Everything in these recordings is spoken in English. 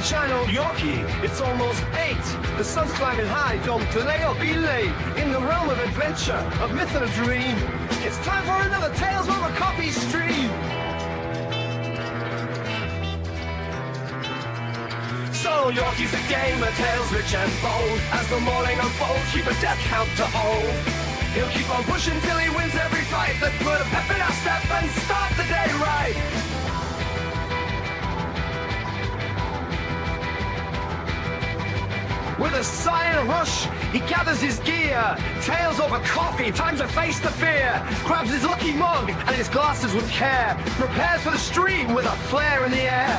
channel Yorkie, it's almost 8. The sun's climbing high, don't delay or be late. In the realm of adventure, of myth and a dream, it's time for another Tales Over Coffee stream. So Yorkie's a game of tales rich and bold. As the morning unfolds, keep a death count to hold. He'll keep on pushing till he wins every fight. Let's put a pep in our step and start the day right. With a sigh and a rush, he gathers his gear. Tails over coffee, time to face the fear. Grabs his lucky mug and his glasses with care. Prepares for the stream with a flare in the air.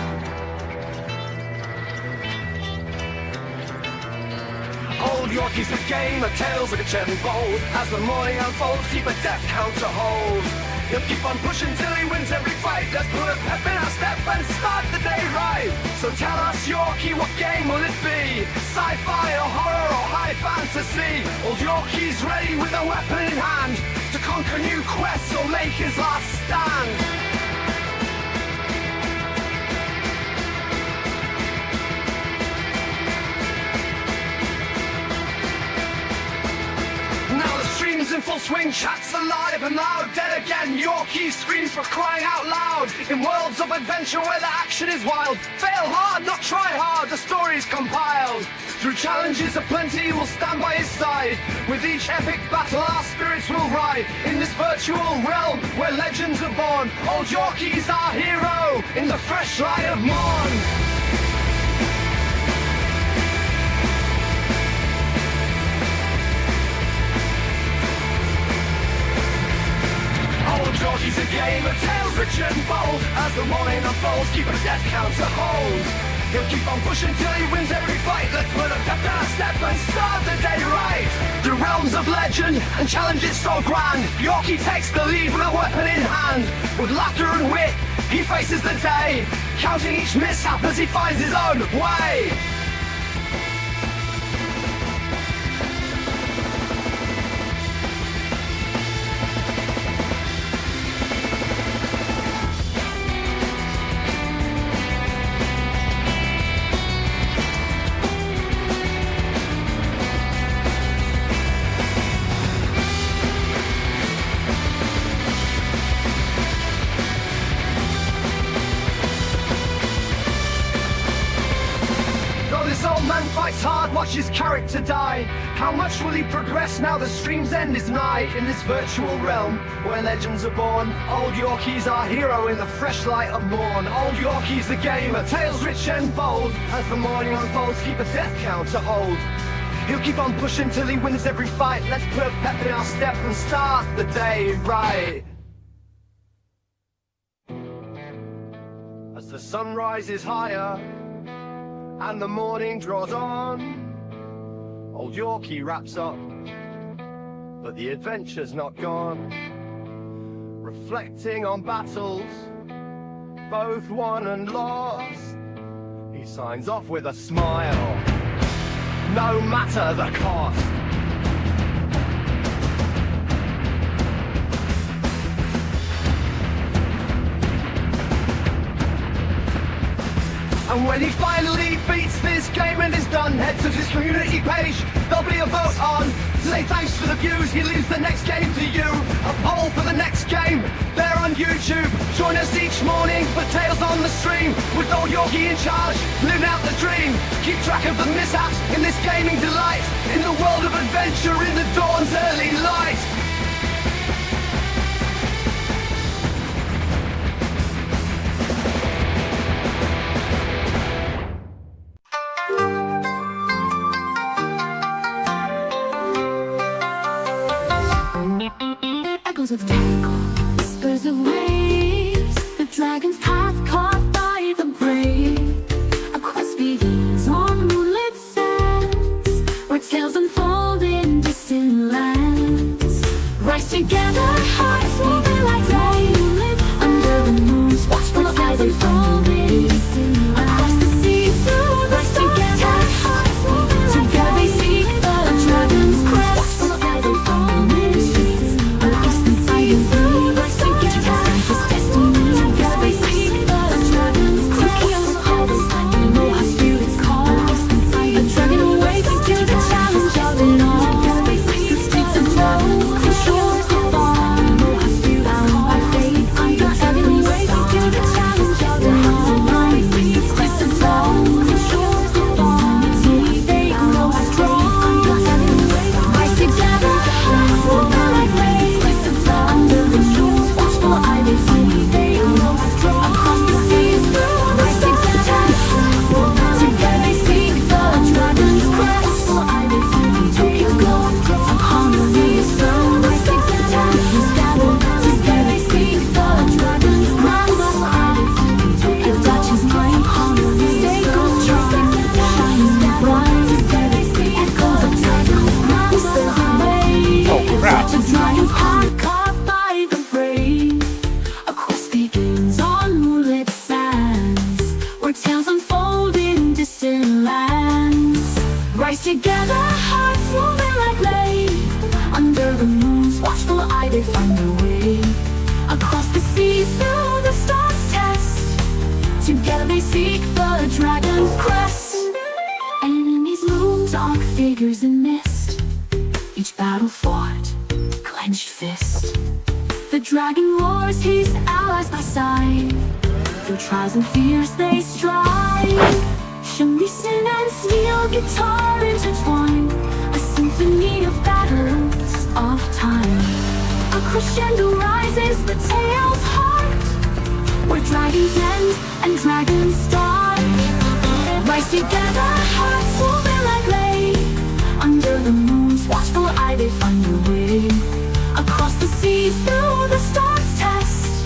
Old Yorkie's the game of tales rich and bold. As the morning unfolds, keep a death count to hold. He'll keep on pushing till he wins every fight. Let's put a pep in our step and start the day right. So tell us, Yorkie, what game will it be? Sci-fi or horror or high fantasy? Old Yorkie's ready with a weapon in hand to conquer new quests or make his last stand. In full swing, chats alive and loud. Dead again, Yorkie screams for crying out loud. In worlds of adventure where the action is wild, fail hard, not try hard, the story's compiled. Through challenges aplenty, we'll stand by his side. With each epic battle, our spirits will ride. In this virtual realm where legends are born, old Yorkie's our hero in the fresh light of morn. Yorkie's a game of tales rich and bold. As the morning unfolds, keep a death count to hold. He'll keep on pushing till he wins every fight. Let's put a pep in our step and start the day right. Through realms of legend and challenges so grand, Yorkie takes the lead with a weapon in hand. With laughter and wit, he faces the day, counting each mishap as he finds his own way. Fights hard, watch his character die. How much will he progress now the stream's end is nigh? In this virtual realm where legends are born, old Yorkie's our hero in the fresh light of morn. Old Yorkie's the gamer, tales rich and bold. As the morning unfolds, keep a death count to hold. He'll keep on pushing till he wins every fight. Let's put a pep in our step and start the day right. As the sun rises higher and the morning draws on, old Yorkie wraps up, but the adventure's not gone. Reflecting on battles, both won and lost, he signs off with a smile, no matter the cost. And when he finally beats this game and is done, head to his community page, there'll be a vote on. Say thanks for the views, he leaves the next game to you. A poll for the next game, there on YouTube. Join us each morning for Tales on the Stream, with old Yorkie in charge, living out the dream. Keep track of the mishaps in this gaming delight, in the world of adventure in the dawn's early light. Echoes of tangle, whispers of waves, the dragon's path carved by the brave. Across beings on moonlit sands, where tales unfold in distant lands. Rise together, hearts moving like rain, under the moon's watchful eyes unfolding. Across the seas, through the stars, together, hearts moving together they seek the dragon's crest. Watchful eyes unfolding. Together they seek the dragon's crest. Cookie on the harvest, you know how spirit they seek the dragon's crest. Enemies loom, dark figures in mist. Each battle fought, clenched fist. The dragon roars, his allies by side. Through trials and fears they strive. Shamisen and steel guitar intertwine, a symphony of battles of time. A crescendo rises the tale's heart, where dragons end and dragons start. Rise together, hearts woven like clay. Under the moon's watchful eye they find a way. Across the seas, through the stars test.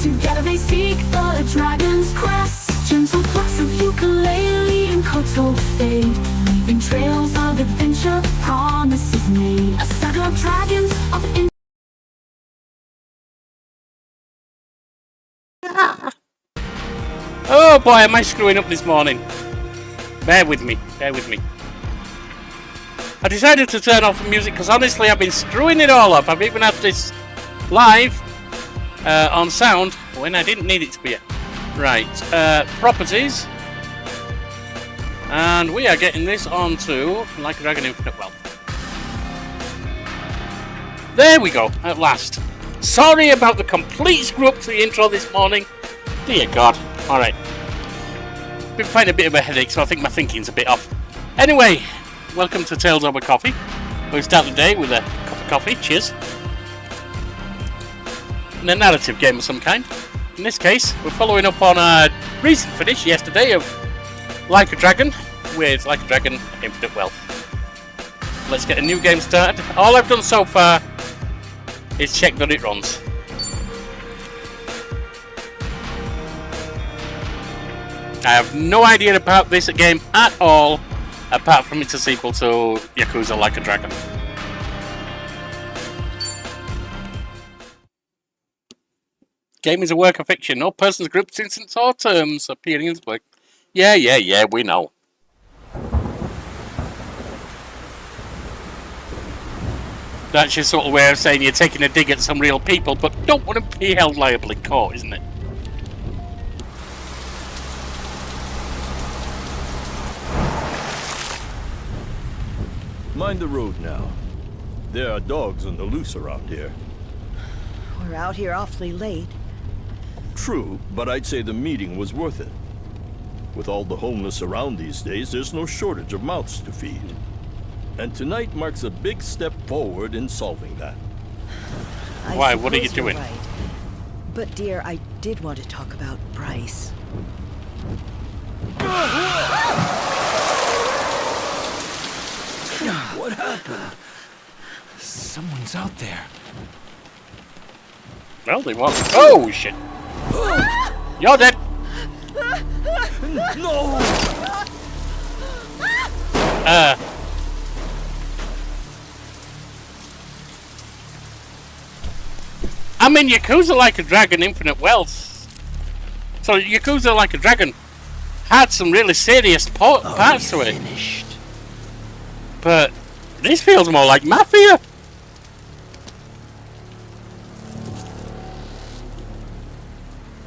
Together they seek the dragon's crest. Gentle plucks of ukulele and koto fade, leaving trails of adventure, promises made. A saga of dragons, of Oh boy, am I screwing up this morning. Bear with me, bear with me. I decided to turn off the music because honestly I've been screwing it all up. I've even had this live on sound when I didn't need it to be. Right, properties. And we are getting this onto Like a Dragon Infinite Wealth. There we go, at last. Sorry about the complete screw up to the intro this morning. Dear God. Alright. Been finding a bit of a headache, so I think my thinking's a bit off. Anyway, welcome to Tales Over Coffee. We'll start the day with a cup of coffee. Cheers. And a narrative game of some kind. In this case, we're following up on a recent finish yesterday of Like a Dragon with Like a Dragon Infinite Wealth. Let's get a new game started. All I've done so far is check that it runs. I have no idea about this game at all, apart from it's a sequel to Yakuza Like a Dragon. Game is a work of fiction. No persons, groups, instances, or terms appearing in this work. Yeah, we know. That's your sort of way of saying you're taking a dig at some real people, but don't want to be held liable in court, isn't it? Mind the road now. There are dogs on the loose around here. We're out here awfully late. True, but I'd say the meeting was worth it. With all the homeless around these days, there's no shortage of mouths to feed. And tonight marks a big step forward in solving that. Why? What are you doing? Right. But dear, I did want to talk about Bryce. What happened? Someone's out there. Well, they want. Oh shit! You're dead. No! I mean, Yakuza Like a Dragon Infinite Wealth. So Yakuza Like a Dragon had some really serious parts to it. Finished. But this feels more like Mafia.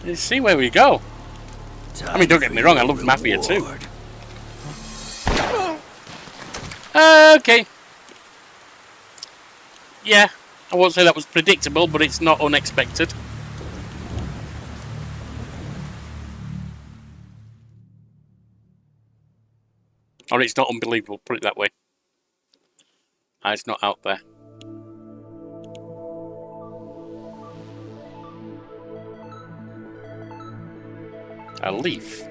Let's see where we go. I mean, don't get me wrong, I love Mafia too. Okay. Yeah, I won't say that was predictable, but it's not unexpected. Or it's not unbelievable, put it that way. It's not out there. A leaf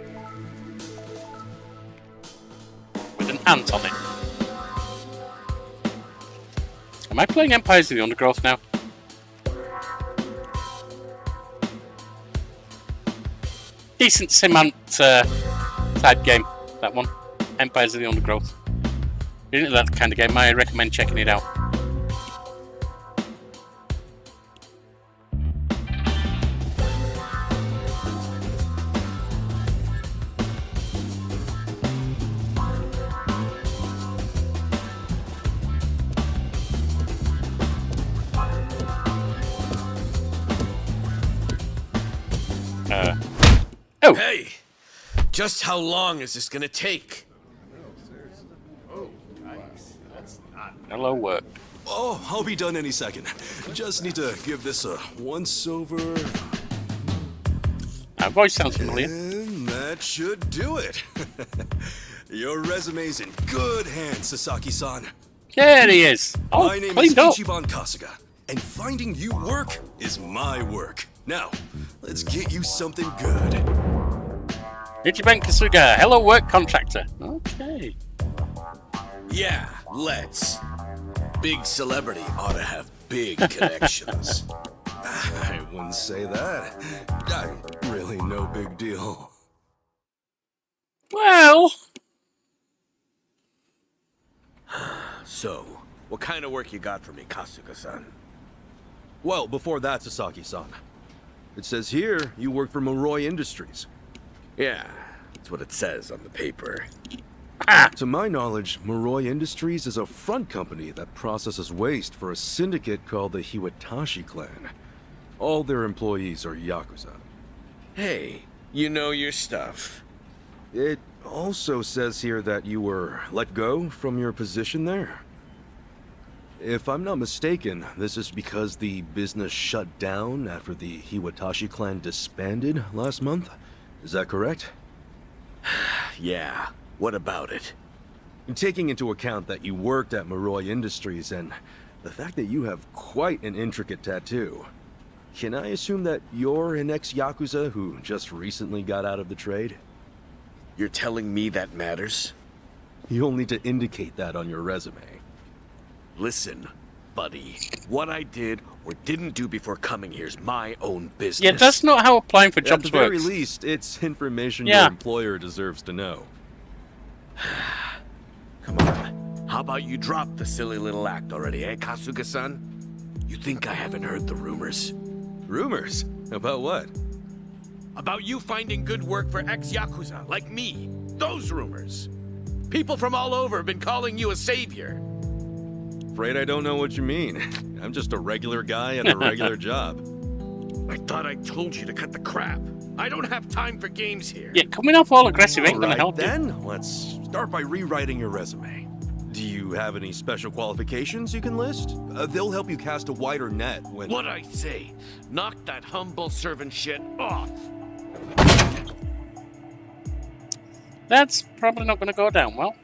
with an ant on it. Am I playing Empires of the Undergrowth now? Decent sim-ant type game, that one. Empires of the Undergrowth. If you're into that kind of game, I recommend checking it out. Oh! Hey! Just how long is this gonna take? Hello, work. Oh, I'll be done any second. Just need to give this a once-over, Our voice sounds familiar. and that should do it. Your resume's in good hands, Sasaki-san. There he is. Oh, My name is cleaned up. Ichiban Kasuga, and finding you work is my work. Now, let's get you something good. Ichiban Kasuga, hello, work contractor. Okay. Yeah, let's. Big celebrity ought to have big connections. I wouldn't say that. I'm really no big deal. Well, So, what kind of work you got for me, Kasuga-san? Well, before that, Sasaki-san. It says here you work for Moroi Industries. Yeah, that's what it says on the paper. To my knowledge, Moroi Industries is a front company that processes waste for a syndicate called the Hiwatashi clan. All their employees are Yakuza. Hey, you know your stuff. It also says here that you were let go from your position there. If I'm not mistaken, this is because the business shut down after the Hiwatashi clan disbanded last month. Is that correct? Yeah, what about it? Taking into account that you worked at Moroi Industries and the fact that you have quite an intricate tattoo, can I assume that you're an ex-Yakuza who just recently got out of the trade? You're telling me that matters? You'll need to indicate that on your resume. Listen, buddy, what I did or didn't do before coming here is my own business. yeah, that's not how applying for At jobs the very works. least, it's information Yeah. your employer deserves to know. Come on. How about you drop the silly little act already, eh, Kasuga-san? You think I haven't heard the rumors? Rumors? About what? About you finding good work for ex-Yakuza, like me. Those rumors. People from all over have been calling you a savior. Afraid I don't know what you mean. I'm just a regular guy at a regular job. I thought I told you to cut the crap. I don't have time for games here. Yeah, coming off all aggressive ain't gonna Alright help you. then, let's start by rewriting your resume. Do you have any special qualifications you can list? They'll help you cast a wider net when... What'd I say? Knock that humble servant shit off. That's probably not gonna go down well.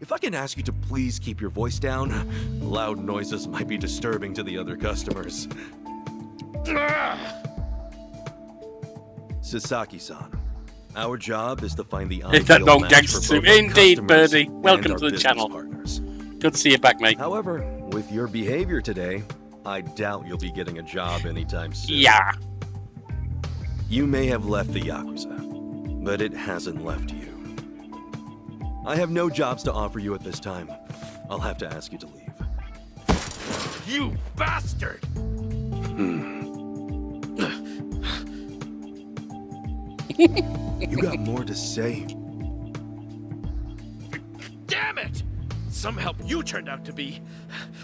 If I can ask you to please keep your voice down, loud noises might be disturbing to the other customers. Sasaki-san, our job is to find the Is that ideal long match gangster for suit? both our Indeed, customers Birdie. Welcome and our to the business channel. partners. Good to see you back, mate. However, with your behavior today, I doubt you'll be getting a job anytime soon. Yeah. You may have left the Yakuza, but it hasn't left you. I have no jobs to offer you at this time. I'll have to ask you to leave. You bastard! You got more to say? Damn it! Some help you turned out to be.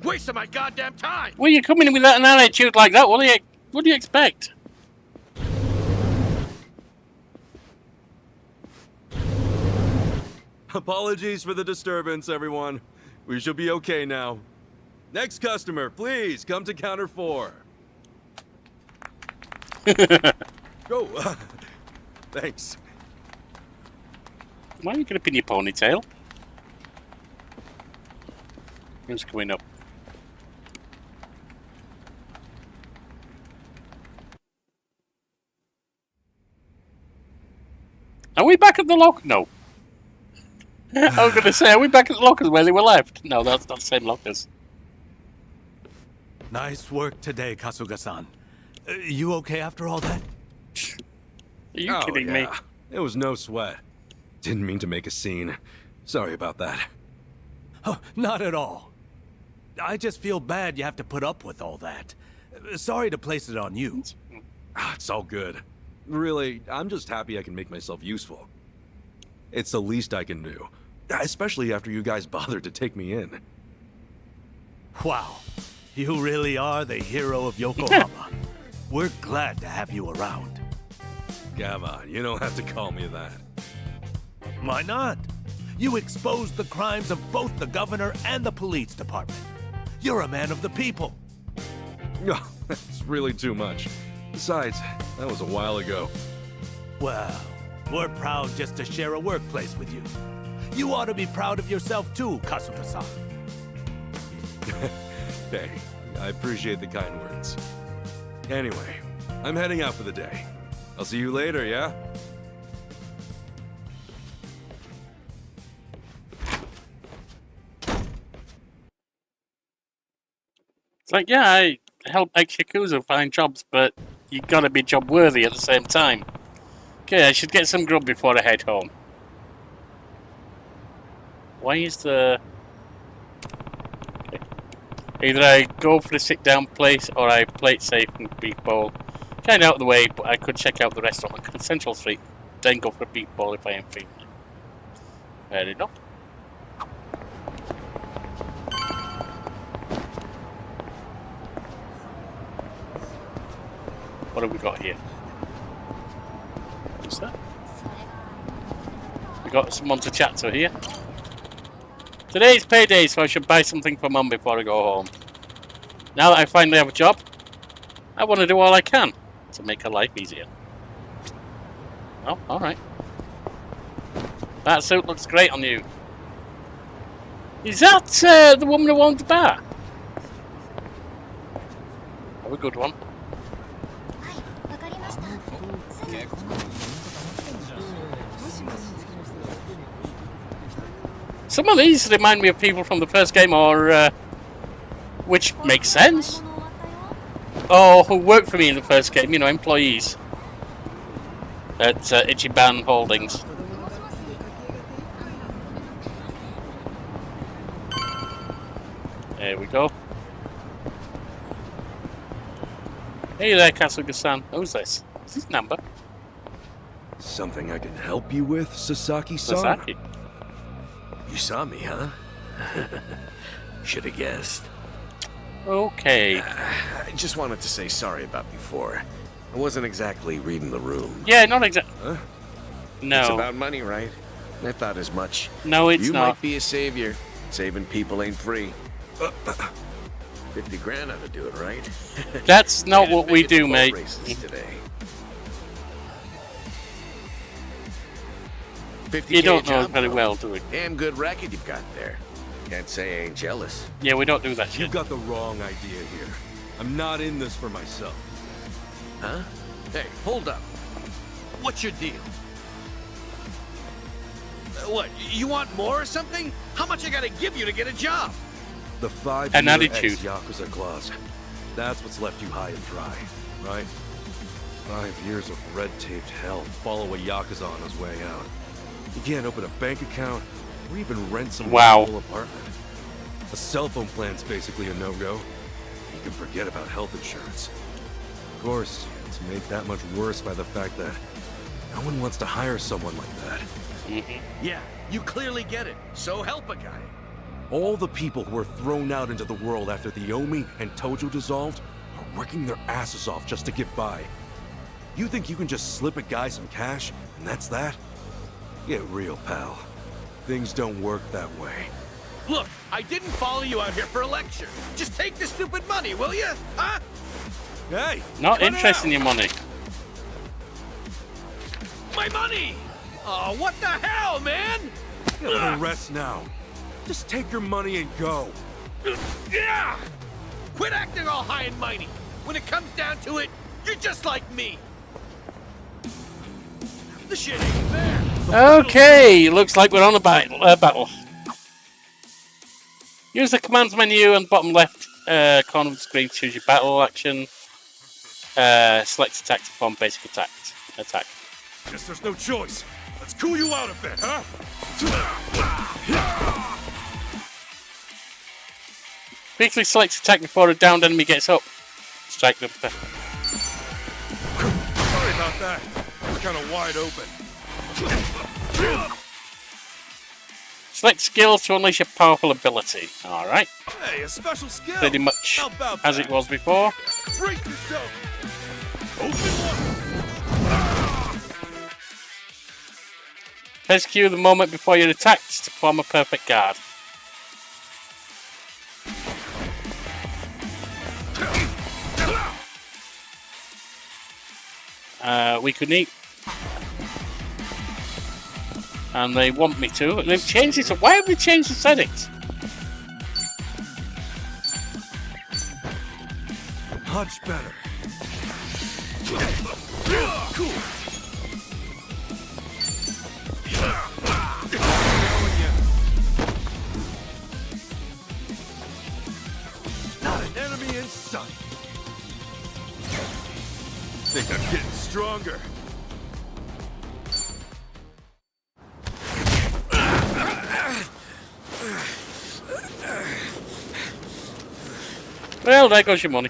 Wasting my goddamn time! Well, you're coming in with an attitude like that. What do you expect? Apologies for the disturbance, everyone. We should be okay now. Next customer, please come to counter 4. Go. Thanks. Why are you gonna pin your ponytail? Who's going up? Are we back at the lock? No. I was going to say, are we back at the lockers where they were left? No, that's not the same lockers. Nice work today, Kasuga-san. You okay after all that? Are you kidding me? It was no sweat. Didn't mean to make a scene. Sorry about that. Oh, not at all. I just feel bad you have to put up with all that. Sorry to place it on you. It's all good. Really, I'm just happy I can make myself useful. It's the least I can do. Especially after you guys bothered to take me in. Wow. You really are the hero of Yokohama. We're glad to have you around. Come on, you don't have to call me that. Why not? You exposed the crimes of both the governor and the police department. You're a man of the people. No, that's really too much. Besides, that was a while ago. Well, we're proud just to share a workplace with you. You ought to be proud of yourself too, Kasuga-san. Hey, I appreciate the kind words. Anyway, I'm heading out for the day. I'll see you later, yeah? It's like, yeah, I help ex-Yakuza find jobs, but you gotta be job worthy at the same time. Okay, I should get some grub before I head home. Why is the... Okay. Either I go for the sit-down place or I play it safe and beef bowl. Kind of out of the way, but I could check out the restaurant on Central Street, then go for a beef bowl if I am feeling it. Fair enough. What have we got here? What's that? We got someone to chat to here. Today's payday, so I should buy something for Mum before I go home. Now that I finally have a job, I want to do all I can to make her life easier. Oh, alright. That suit looks great on you. Is that the woman who owned the bar? Have a good one. Some of these remind me of people from the first game, or which makes sense. Or who worked for me in the first game, you know, employees at Ichiban Holdings. There we go. Hey there, Kasuga-san. Who's this? Is this number? Something I can help you with, Sasaki-san? Sasaki. You saw me, huh? Should have guessed. Okay. I just wanted to say sorry about before. I wasn't exactly reading the room. Yeah, not exactly. Huh? No. It's about money, right? I thought as much. No, it's you not. might be a savior. Saving people ain't free. 50 grand ought to do it, right? That's not what we Made it to do, boat mate. races today. You don't know job, it very though. well, do we? Damn good racket you've got there. Can't say I ain't jealous. Yeah, we don't do that You've shit. got the wrong idea here. I'm not in this for myself. Huh? Hey, hold up. What's your deal? What, you want more or something? How much I gotta give you to get a job? The 5 An year attitude. ex-Yakuza clause. That's what's left you high and dry, right? 5 years of red-taped hell follow a Yakuza on his way out. You can't open a bank account or even rent some Wow. little apartment. A cell phone plan's basically a no-go. You can forget about health insurance. Of course, it's made that much worse by the fact that no one wants to hire someone like that. Yeah, you clearly get it. So help a guy. All the people who were thrown out into the world after the Omi and Tojo dissolved are working their asses off just to get by. You think you can just slip a guy some cash, and that's that? Get real, pal. Things don't work that way. Look, I didn't follow you out here for a lecture. Just take the stupid money, will you? Huh? Hey! Not Cut it interested in out. your money. My money! Oh, what the hell, man? Get a little rest now. Just take your money and go. Yeah! Quit acting all high and mighty. When it comes down to it, you're just like me. The shit ain't fair. Okay, looks like we're on a battle. Use the commands menu on the bottom left corner of the screen to choose your battle action. Select attack to perform basic attack. Guess there's no choice. Let's cool you out a bit, huh? Quickly select attack before a downed enemy gets up. Strike them. Sorry about that. It's kind of wide open. Select skill to unleash a powerful ability. Alright. Hey, a special skill. Pretty much How about as that? it was before. Brace yourself. Open one. Press Q the moment before you're attacked to form a perfect guard. We could eat. And they want me to. And they've changed it. Why have they changed the settings? Much better. Cool. Not an enemy in sight. Think I'm getting stronger. Well, there goes your money.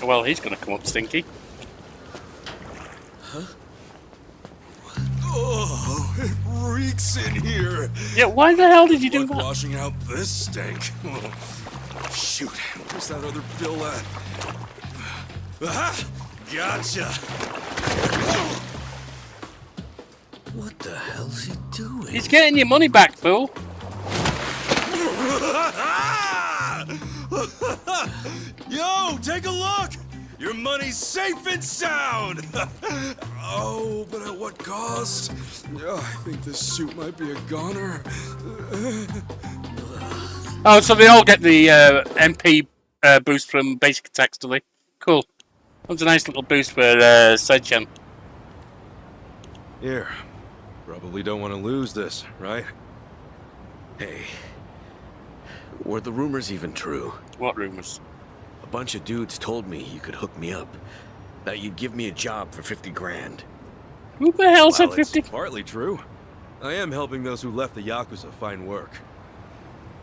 Well, he's gonna come up stinky. Oh, it reeks in here. Yeah, why the hell did you do Like that? washing out this stank. Oh, shoot, where's that other bill at? Aha! Gotcha. What the hell's he doing? He's getting your money back, fool. Yo, take a look! Your money's safe and sound! Oh, but at what cost? I think this suit might be a goner. Oh, so they all get the MP boost from basic attacks, do they? Cool. That's a nice little boost for Sedgen. Here. Probably don't want to lose this, right? Hey, were the rumors even true? What rumors? A bunch of dudes told me you could hook me up. That you'd give me a job for 50 grand. Who the hell said Well, 50? it's partly true. I am helping those who left the Yakuza find work.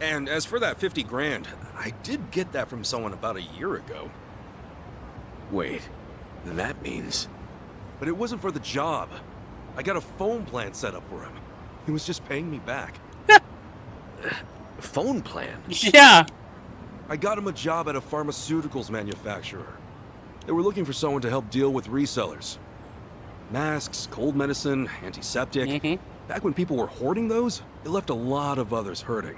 And as for that 50 grand, I did get that from someone about a year ago. Wait, then that means... But it wasn't for the job. I got a phone plan set up for him. He was just paying me back. Phone plan? Yeah. I got him a job at a pharmaceuticals manufacturer. They were looking for someone to help deal with resellers. Masks, cold medicine, antiseptic. Back when people were hoarding those, it left a lot of others hurting.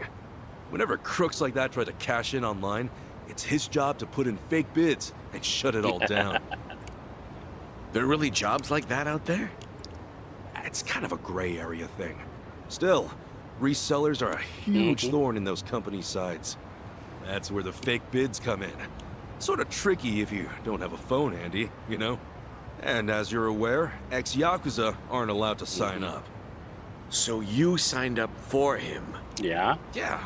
Whenever crooks like that try to cash in online, it's his job to put in fake bids and shut it all down. There are really jobs like that out there? It's kind of a gray area thing. Still, resellers are a huge thorn in those companies' sides. That's where the fake bids come in. Sort of tricky if you don't have a phone handy, you know? And as you're aware, ex-Yakuza aren't allowed to sign up. So you signed up for him? Yeah. Yeah,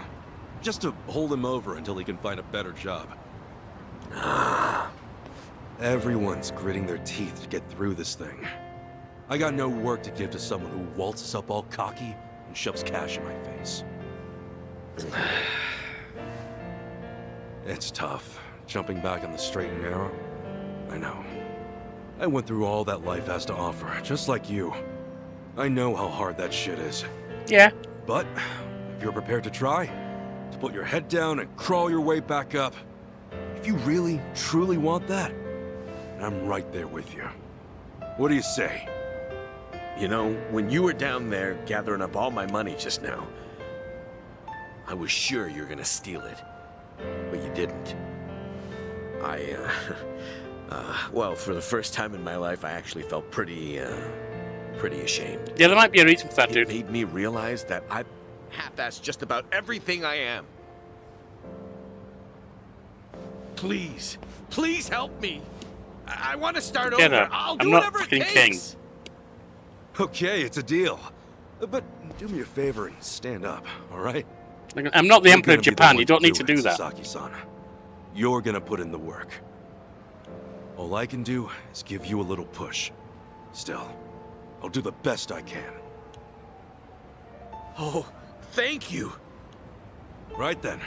just to hold him over until he can find a better job. Everyone's gritting their teeth to get through this thing. I got no work to give to someone who waltzes up all cocky and shoves cash in my face. It's tough, jumping back on the straight and narrow. I know. I went through all that life has to offer, just like you. I know how hard that shit is. Yeah. But if you're prepared to try, to put your head down and crawl your way back up, if you really, truly want that, I'm right there with you. What do you say? You know, when you were down there gathering up all my money just now, I was sure you were gonna steal it. But you didn't. Well, for the first time in my life, I actually felt pretty ashamed. Yeah, there might be a reason for that, It dude. made me realize that I half-assed just about everything I am. Please, please help me. I want to start Get over. up. I'll do I'm not whatever it fucking takes. king. Okay, it's a deal. But do me a favor and stand up, all right? I'm not the You're Emperor of gonna be the Japan. one You don't need to it, do that. Sasaki-san. You're gonna put in the work. All I can do is give you a little push. Still, I'll do the best I can. Oh, thank you. Right then.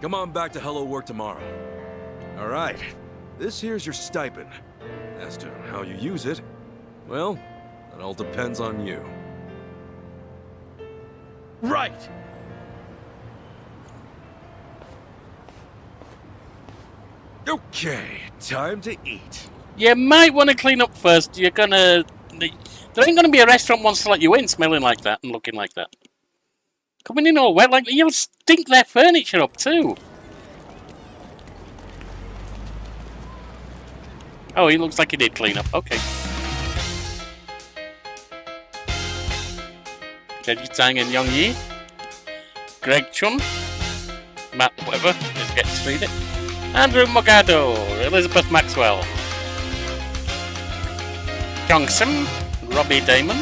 Come on back to Hello Work tomorrow. All right. This here's your stipend. As to how you use it, well, that all depends on you. Right. Okay, time to eat. You might want to clean up first. You're gonna... There ain't gonna be a restaurant wants to let you in smelling like that and looking like that. Coming in all wet like that, you'll stink their furniture up too. Oh, he looks like he did clean up. Okay. Keji Tang and Young Yi. Greg Chun. Matt whatever. Let's get to read it. Andrew Mogado. Elizabeth Maxwell. Kyung Sim. Robbie Damon.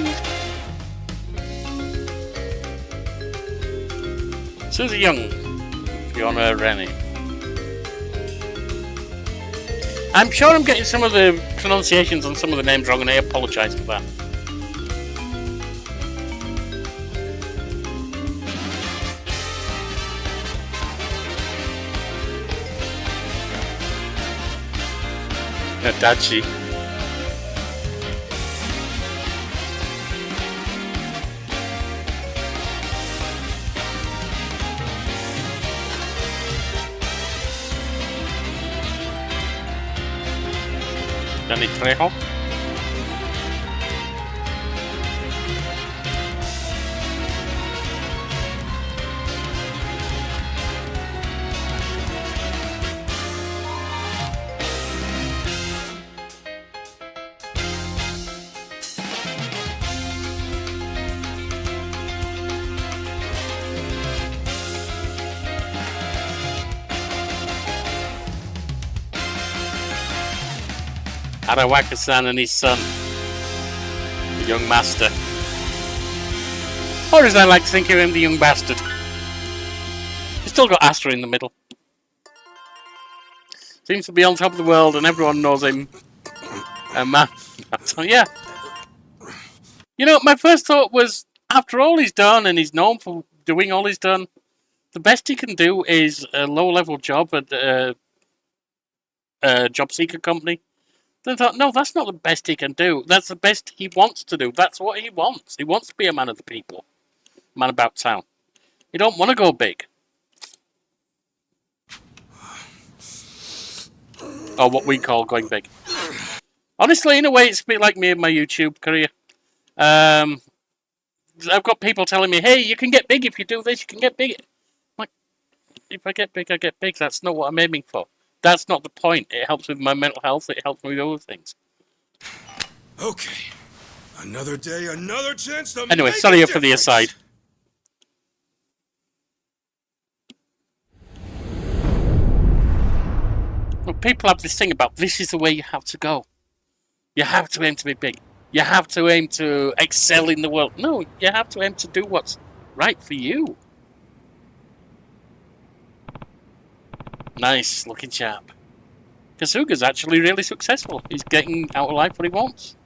Susie Young. Fiona Rennie. I'm sure I'm getting some of the pronunciations on some of the names wrong, and I apologise for that. Dachi. Danny Trejo. Arawaka-san and his son, the young master. Or as I like to think of him, the young bastard. He's still got Astra in the middle. Seems to be on top of the world and everyone knows him. And man, yeah. You know, my first thought was, after all he's done and he's known for doing all he's done, the best he can do is a low-level job at a job seeker company. Then I thought, no, that's not the best he can do. That's the best he wants to do. That's what he wants. He wants to be a man of the people. Man about town. He don't want to go big. Or what we call going big. Honestly, in a way, it's a bit like me and my YouTube career. I've got people telling me, hey, you can get big if you do this, you can get big. Like, if I get big, I get big. That's not what I'm aiming for. That's not the point. It helps with my mental health. It helps me with other things. Okay. Another day, another chance to Anyway, make sorry a for the difference. aside. Well, people have this thing about this is the way you have to go. You have to aim to be big. You have to aim to excel in the world. No, you have to aim to do what's right for you. Nice looking chap. Kasuga's actually really successful. He's getting out of life what he wants.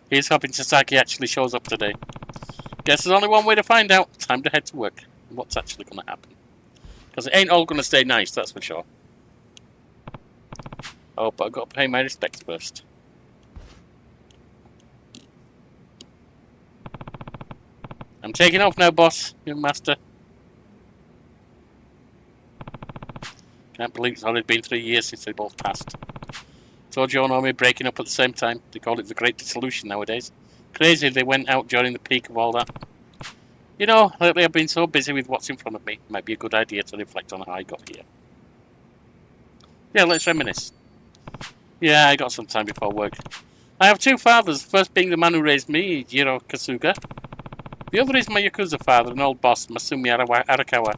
Here's hoping Sasaki actually shows up today. Guess there's only one way to find out. Time to head to work. What's actually going to happen. Because it ain't all going to stay nice, that's for sure. Oh, but I've got to pay my respects first. I'm taking off now, boss, young master. Can't believe it's only been 3 years since they both passed. Tojo and Omi breaking up at the same time. They call it the Great Dissolution nowadays. Crazy they went out during the peak of all that. You know, lately I've been so busy with what's in front of me. Might be a good idea to reflect on how I got here. Yeah, let's reminisce. Yeah, I got some time before work. I have two fathers, the first being the man who raised me, Jiro Kasuga. The other is my Yakuza father, an old boss, Masumi Arakawa.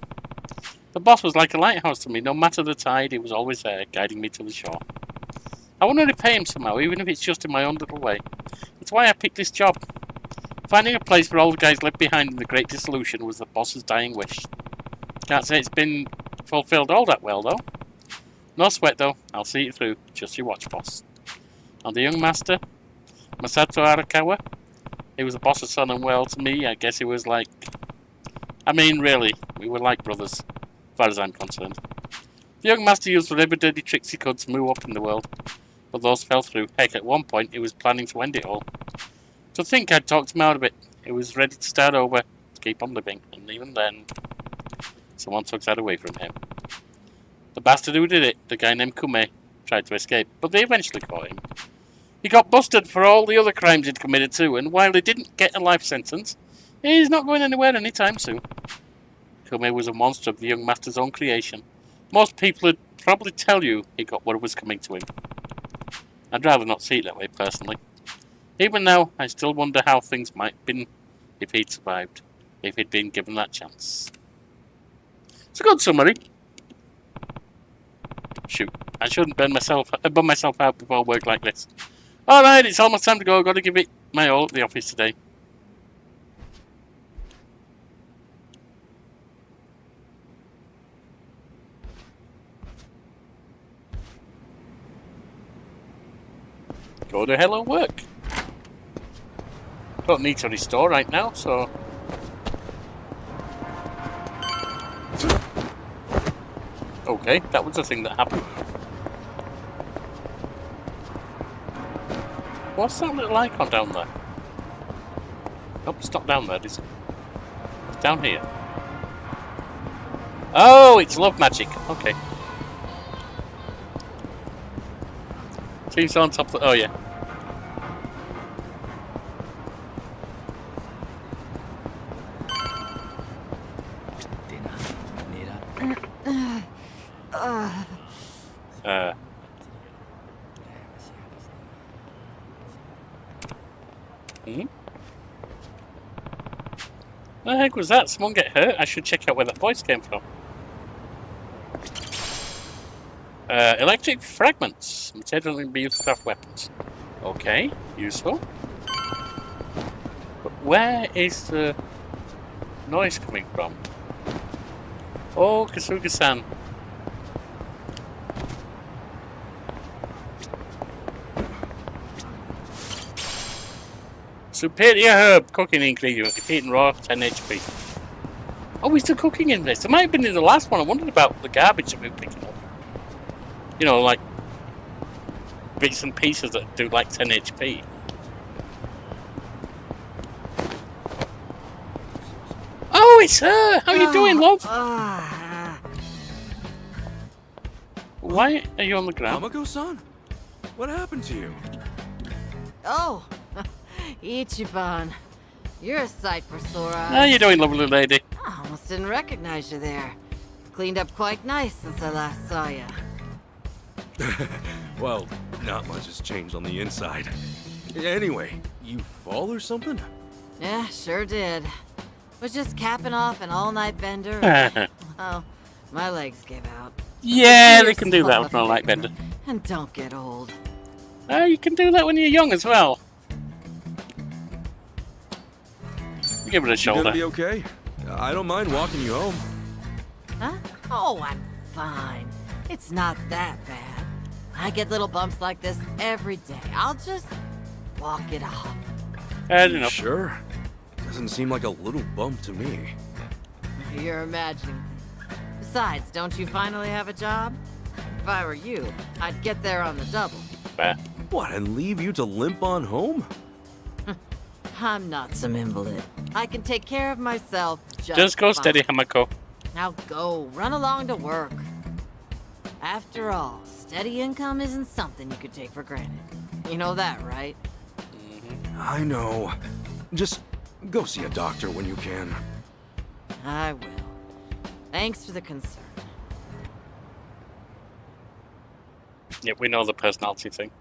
The boss was like a lighthouse to me. No matter the tide, he was always there, guiding me to the shore. I want to repay him somehow, even if it's just in my own little way. That's why I picked this job. Finding a place where all the guys left behind in the Great Dissolution was the boss's dying wish. Can't say it's been fulfilled all that well, though. No sweat, though. I'll see it through. Just you watch, boss. And the young master, Masato Arakawa, he was the boss's son, and well, to me, I guess he was like... I mean, really, we were like brothers, as far as I'm concerned. The young master used whatever dirty tricks he could to move up in the world, but those fell through. Heck, at one point, he was planning to end it all. To think I'd talked him out of it. He was ready to start over, to keep on living, and even then, someone took that away from him. The bastard who did it, the guy named Kume, tried to escape, but they eventually caught him. He got busted for all the other crimes he'd committed too, and while he didn't get a life sentence, he's not going anywhere anytime soon. Kume was a monster of the young master's own creation. Most people would probably tell you he got what was coming to him. I'd rather not see it that way, personally. Even now, I still wonder how things might have been if he'd survived, if he'd been given that chance. It's a good summary. Shoot, I shouldn't burn myself out before work like this. Alright, it's almost time to go. I've got to give it my all at the office today. Go to hello work. Don't need to restore right now, so... Okay, that was the thing that happened. What's that little icon down there? Nope, it's not down there, is it? It's down here. Oh, it's love magic. Okay. Seems on top of the... Oh, yeah. What the heck was that? Someone get hurt? I should check out where that voice came from. Electric fragments. Material can be used to craft weapons. Okay, useful. But where is the noise coming from? Oh, Kasuga-san. Superior herb cooking ingredient. If eaten raw, 10 HP. Oh, we're still cooking in this. It might have been in the last one. I wondered about the garbage that we were picking up. You know, like bits and pieces that do like 10 HP. Oh, it's her! How are you doing, love? Why are you on the ground? Hamako-san? What happened to you? Oh, Ichiban. You're a sight for sore eyes. How are you doing, lovely lady? I almost didn't recognize you there. Cleaned up quite nice since I last saw you. Well, not much has changed on the inside. Anyway, you fall or something? Yeah, sure did. Was just capping off an all-night bender. And, oh, my legs gave out. Yeah, they can do that with a light bender. And don't get old. Oh, you can do that when you're young as well. Give it a You shoulder. gonna be okay? I don't mind walking you home. Huh? Oh, I'm fine. It's not that bad. I get little bumps like this every day. I'll just walk it off. I don't know. Sure. Doesn't seem like a little bump to me. You're imagining. Besides, don't you finally have a job? If I were you, I'd get there on the double. Fair. What, and leave you to limp on home? I'm not some invalid. I can take care of myself Just go fine. steady, Hamako. Now go, run along to work. After all, steady income isn't something you could take for granted. You know that, right? I know. Just go see a doctor when you can. I will. Thanks for the concern. Yeah, we know the personality thing.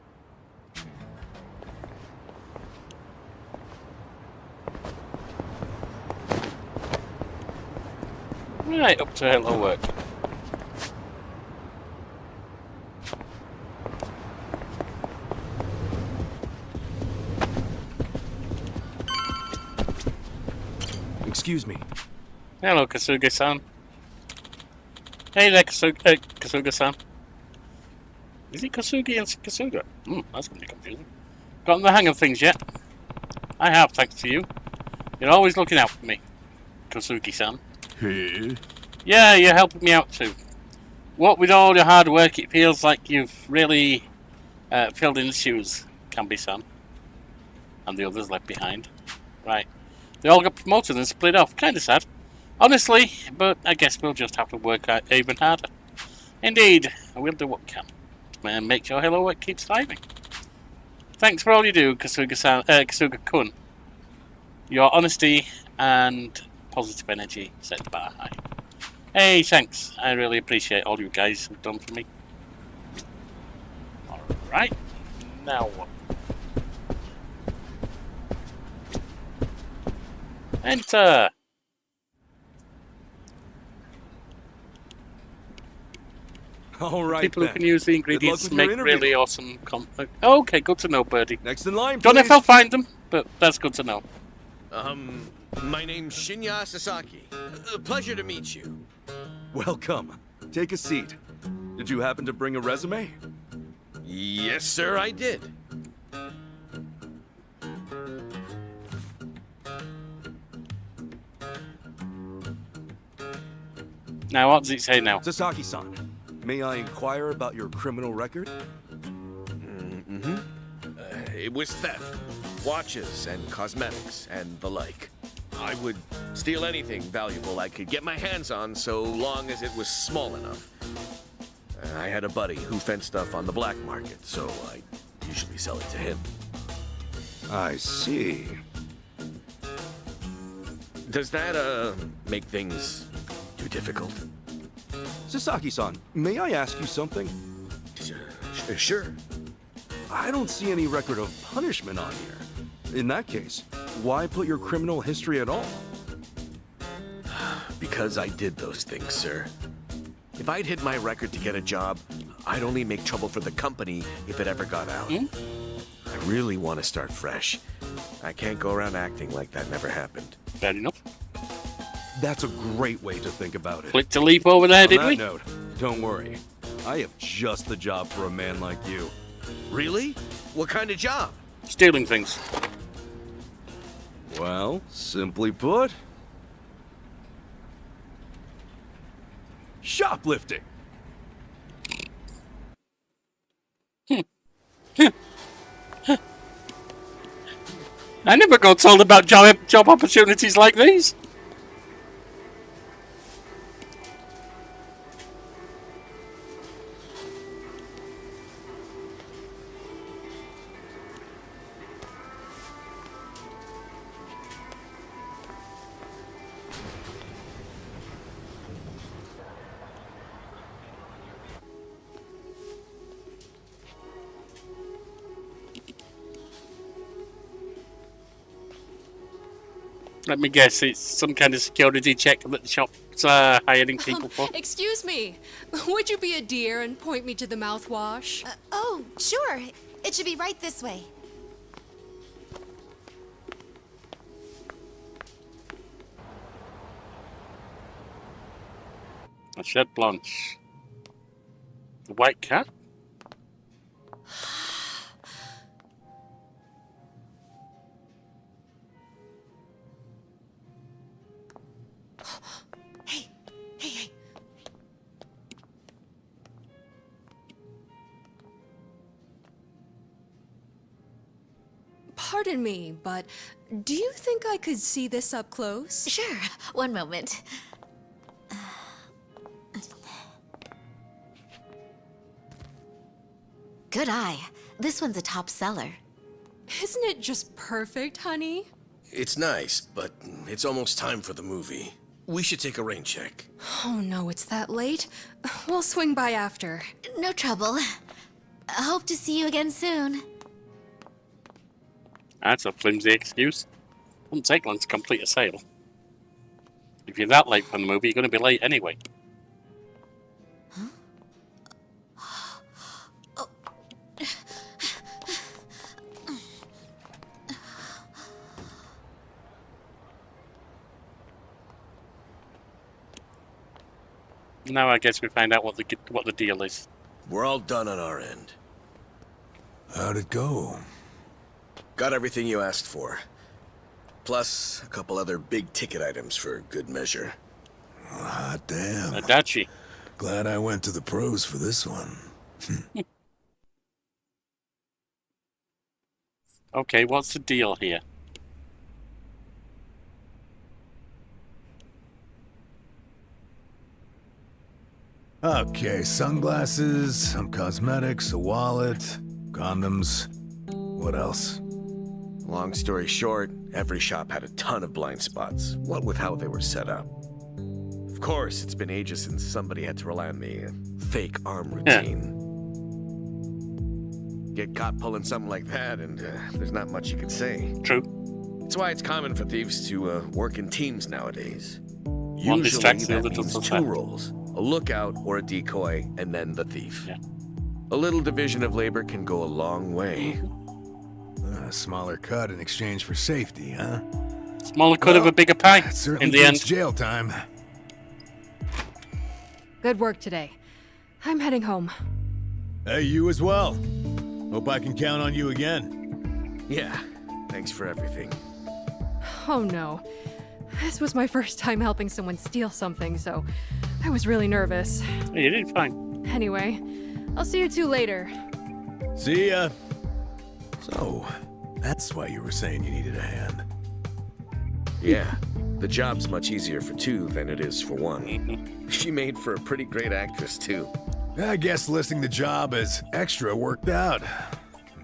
Right, up to hello work. Excuse me. Hello, Kasuga-san. Hey there, Kasuga-san. Is it Kasugi and Kasuga? That's gonna be confusing. Gotten the hang of things yet? I have, thanks to you. You're always looking out for me, Kasugi-san. Hey? Yeah, you're helping me out too. What with all your hard work, it feels like you've really filled in the shoes, Kambi-san. And the others left behind. Right. They all got promoted and split off. Kinda sad. Honestly, but I guess we'll just have to work out even harder. Indeed, I will do what we can. and make sure Halo Work keeps thriving. Thanks for all you do, Kasuga-kun. Your honesty and positive energy set the bar high. Hey, thanks. I really appreciate all you guys have done for me. Alright, now what? Enter! All right, People who then. can use the Good luck ingredients with to your make interview. really awesome okay, good to know, Birdie. Next in line, Don't know please. if I'll find them, but that's good to know. My name's Shinya Sasaki. Pleasure to meet you. Welcome. Take a seat. Did you happen to bring a resume? Yes, sir, I did. Now, what does it say now? Sasaki-san, may I inquire about your criminal record? It was theft, watches and cosmetics and the like. I would steal anything valuable I could get my hands on so long as it was small enough. I had a buddy who fenced stuff on the black market, so I usually sell it to him. I see. Does that, make things too difficult? Sasaki-san, may I ask you something? Sure. I don't see any record of punishment on here. In that case, why put your criminal history at all? Because I did those things, sir. If I'd hid my record to get a job, I'd only make trouble for the company if it ever got out. I really want to start fresh. I can't go around acting like that never happened. Fair enough. That's a great way to think about it. Click to leap over there, On did that we? note, don't worry. I have just the job for a man like you. Really? What kind of job? Stealing things. Well, simply put, shoplifting. I never got told about job opportunities like these. Let me guess, it's some kind of security check that the shop's hiring people for. Excuse me. Would you be a dear and point me to the mouthwash? Oh, sure. It should be right this way. A shed blanche. The white cat? Hey, hey, hey. Pardon me, but do you think I could see this up close? Sure. One moment. Good eye. This one's a top seller. Isn't it just perfect, honey? It's nice, but it's almost time for the movie. We should take a rain check. Oh no, it's that late. We'll swing by after. No trouble. Hope to see you again soon. That's a flimsy excuse. Wouldn't take long to complete a sale. If you're that late for the movie, you're going to be late anyway. Now I guess we find out what the deal is. We're all done on our end. How'd it go? Got everything you asked for. Plus, a couple other big-ticket items for good measure. Hot damn. Adachi. Glad I went to the pros for this one. Okay, what's the deal here? Okay, sunglasses, some cosmetics, a wallet, condoms. What else? Long story short, every shop had a ton of blind spots, what with how they were set up. Of course, it's been ages since somebody had to rely on the fake arm routine. Get caught pulling something like that, and there's not much you can say. True. It's why it's common for thieves to work in teams nowadays. One distracts the Usually other that to means the two left. roles, a lookout or a decoy, and then the thief. Yeah. A little division of labor can go a long way. A smaller cut in exchange for safety, huh? Smaller cut of a bigger pie. That certainly In the beats end. jail time. Good work today. I'm heading home. Hey, you as well. Hope I can count on you again. Yeah, thanks for everything. Oh no. This was my first time helping someone steal something, so I was really nervous. You did fine. Anyway, I'll see you two later. See ya. So, that's why you were saying you needed a hand. Yeah, the job's much easier for two than it is for one. She made for a pretty great actress, too. I guess listing the job as extra worked out.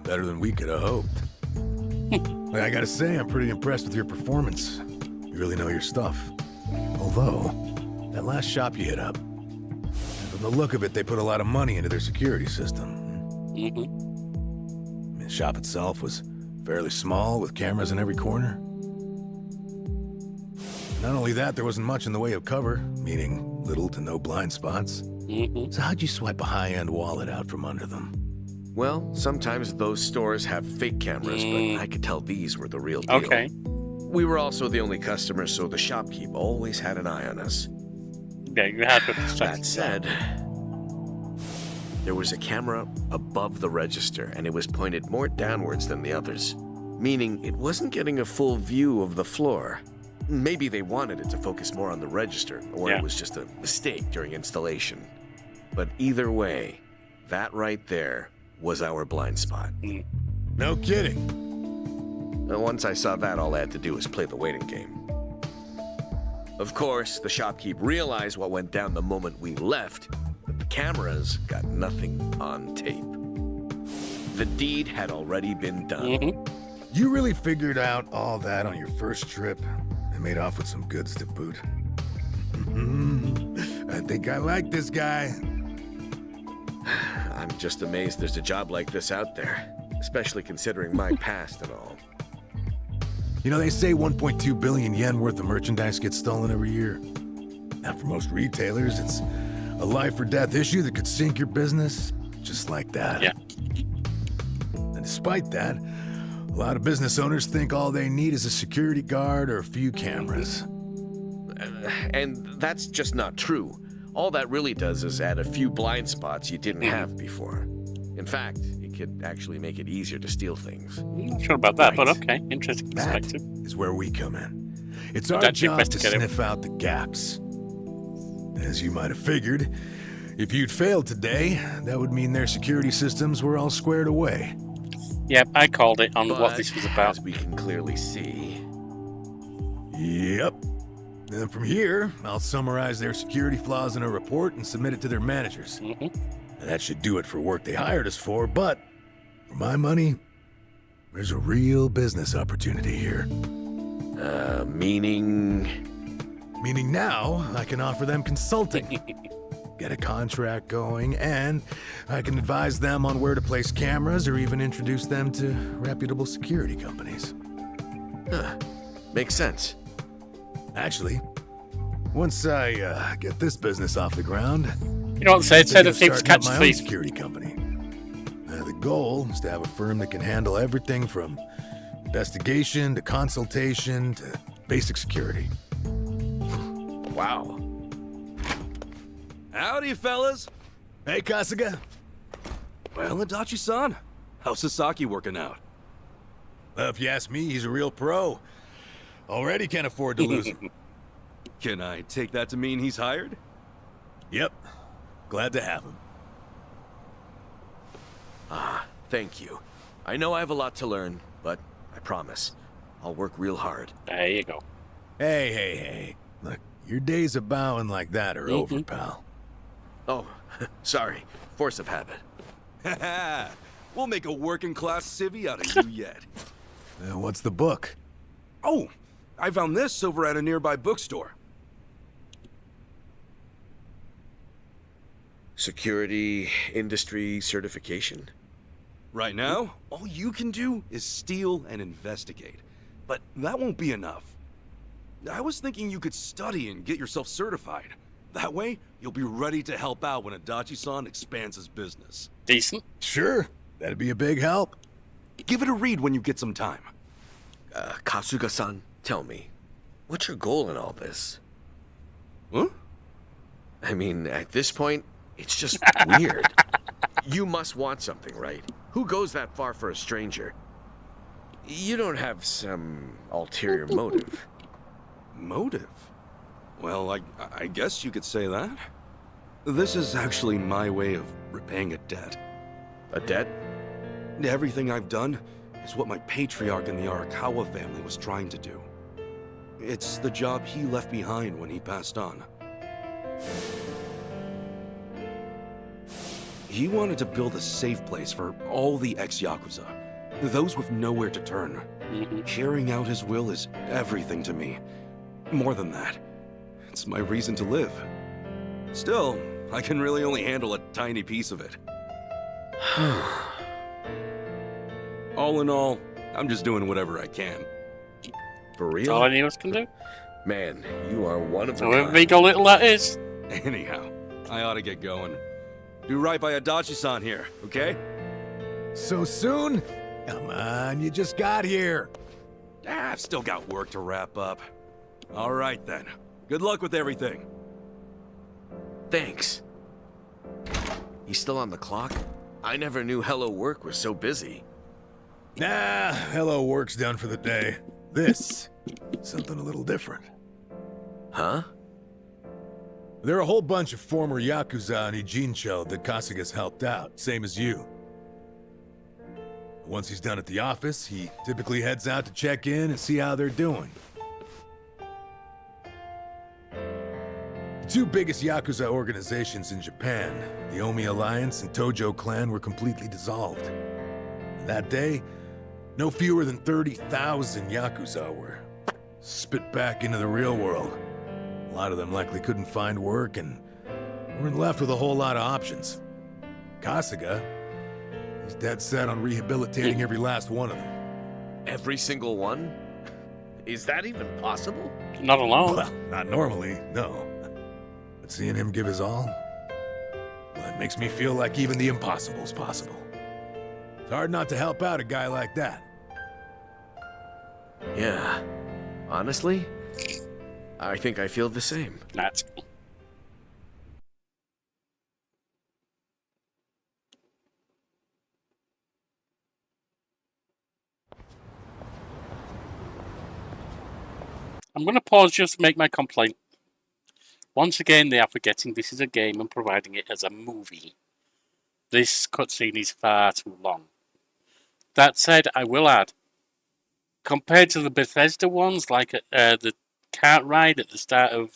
Better than we could have hoped. But I gotta say, I'm pretty impressed with your performance. You really know your stuff. Although, that last shop you hit up, from the look of it, they put a lot of money into their security system. The shop itself was fairly small, with cameras in every corner. Not only that, there wasn't much in the way of cover, meaning little to no blind spots. So how'd you swipe a high-end wallet out from under them? Well, sometimes those stores have fake cameras, but I could tell these were the real deal. Okay. We were also the only customers, so the shopkeep always had an eye on us. Yeah, you had to That distract. said, there was a camera above the register, and it was pointed more downwards than the others, meaning it wasn't getting a full view of the floor. Maybe they wanted it to focus more on the register, or Yeah. it was just a mistake during installation. But either way, that right there was our blind spot. No kidding. And once I saw that, all I had to do was play the waiting game. Of course, the shopkeep realized what went down the moment we left, but the cameras got nothing on tape. The deed had already been done. You really figured out all that on your first trip and made off with some goods to boot. I think I like this guy. I'm just amazed there's a job like this out there, especially considering my past and all. You know, they say 1.2 billion yen worth of merchandise gets stolen every year. Now, for most retailers, it's a life or death issue that could sink your business just like that. Yeah. And despite that, a lot of business owners think all they need is a security guard or a few cameras. And that's just not true. All that really does is add a few blind spots you didn't have before. In fact, it could actually make it easier to steal things. I'm not sure about that, but Right. okay. Interesting That perspective. is where we come in. It's our That's your job to investigative. sniff out the gaps. As you might have figured, if you'd failed today, that would mean their security systems were all squared away. Yep, I called it on But what this was about. as we can clearly see, Yep. Then from here, I'll summarize their security flaws in a report and submit it to their managers. Now, that should do it for work they hired us for, but for my money, there's a real business opportunity here. meaning... Meaning now, I can offer them consulting. Get a contract going, and I can advise them on where to place cameras or even introduce them to reputable security companies. Makes sense. Actually, once I get this business off the ground, You know what they say? thinking The of thieves starting up catch my the own thief. security company. The goal is to have a firm that can handle everything from investigation to consultation to basic security. Wow. Howdy, fellas. Hey, Kasuga. Well, Adachi-san, how's Sasaki working out? If you ask me, he's a real pro. Already can't afford to lose him. Can I take that to mean he's hired? Yep. Glad to have him. Thank you. I know I have a lot to learn, but I promise, I'll work real hard. There you go. Hey. Look, your days of bowing like that are over, pal. Oh, sorry. Force of habit. Haha, we'll make a working-class civvy out of you yet. What's the book? Oh, I found this over at a nearby bookstore. Security industry certification. Right now, all you can do is steal and investigate. But that won't be enough. I was thinking you could study and get yourself certified. That way, you'll be ready to help out when Adachi-san expands his business. Decent. Sure, that'd be a big help. Give it a read when you get some time. Kasuga-san, tell me, what's your goal in all this? Huh? I mean, at this point, it's just weird. You must want something, right? Who goes that far for a stranger? You don't have some ulterior motive. Motive? Well, I guess you could say that. This is actually my way of repaying a debt. A debt? Everything I've done is what my patriarch in the Arakawa family was trying to do. It's the job he left behind when he passed on. He wanted to build a safe place for all the ex-Yakuza, those with nowhere to turn. Carrying out his will is everything to me. More than that, it's my reason to live. Still, I can really only handle a tiny piece of it. All in all, I'm just doing whatever I can. For real? That's all any of us can do. Man, you are one of a However kind. big or little that is. Anyhow, I ought to get going. Do right by Adachi-san here, okay? So soon? Come on, you just got here. I've still got work to wrap up. All right then. Good luck with everything. Thanks. He's still on the clock? I never knew Hello Work was so busy. Nah, hello work's done for the day. This, something a little different. Huh? There are a whole bunch of former Yakuza in Ijincho that Kasuga's helped out, same as you. Once he's done at the office, he typically heads out to check in and see how they're doing. The two biggest Yakuza organizations in Japan, the Omi Alliance and Tojo Clan, were completely dissolved. And that day, no fewer than 30,000 Yakuza were spit back into the real world. A lot of them likely couldn't find work and weren't left with a whole lot of options. Kasuga, he's dead set on rehabilitating every last one of them. Every single one? Is that even possible? Not alone. Well, not normally, no. But seeing him give his all, well, it makes me feel like even the impossible's possible. It's hard not to help out a guy like that. Yeah. Honestly, I think I feel the same. That's I'm going to pause just to make my complaint. Once again, they are forgetting this is a game and providing it as a movie. This cutscene is far too long. That said, I will add, compared to the Bethesda ones, like the kart ride at the start of,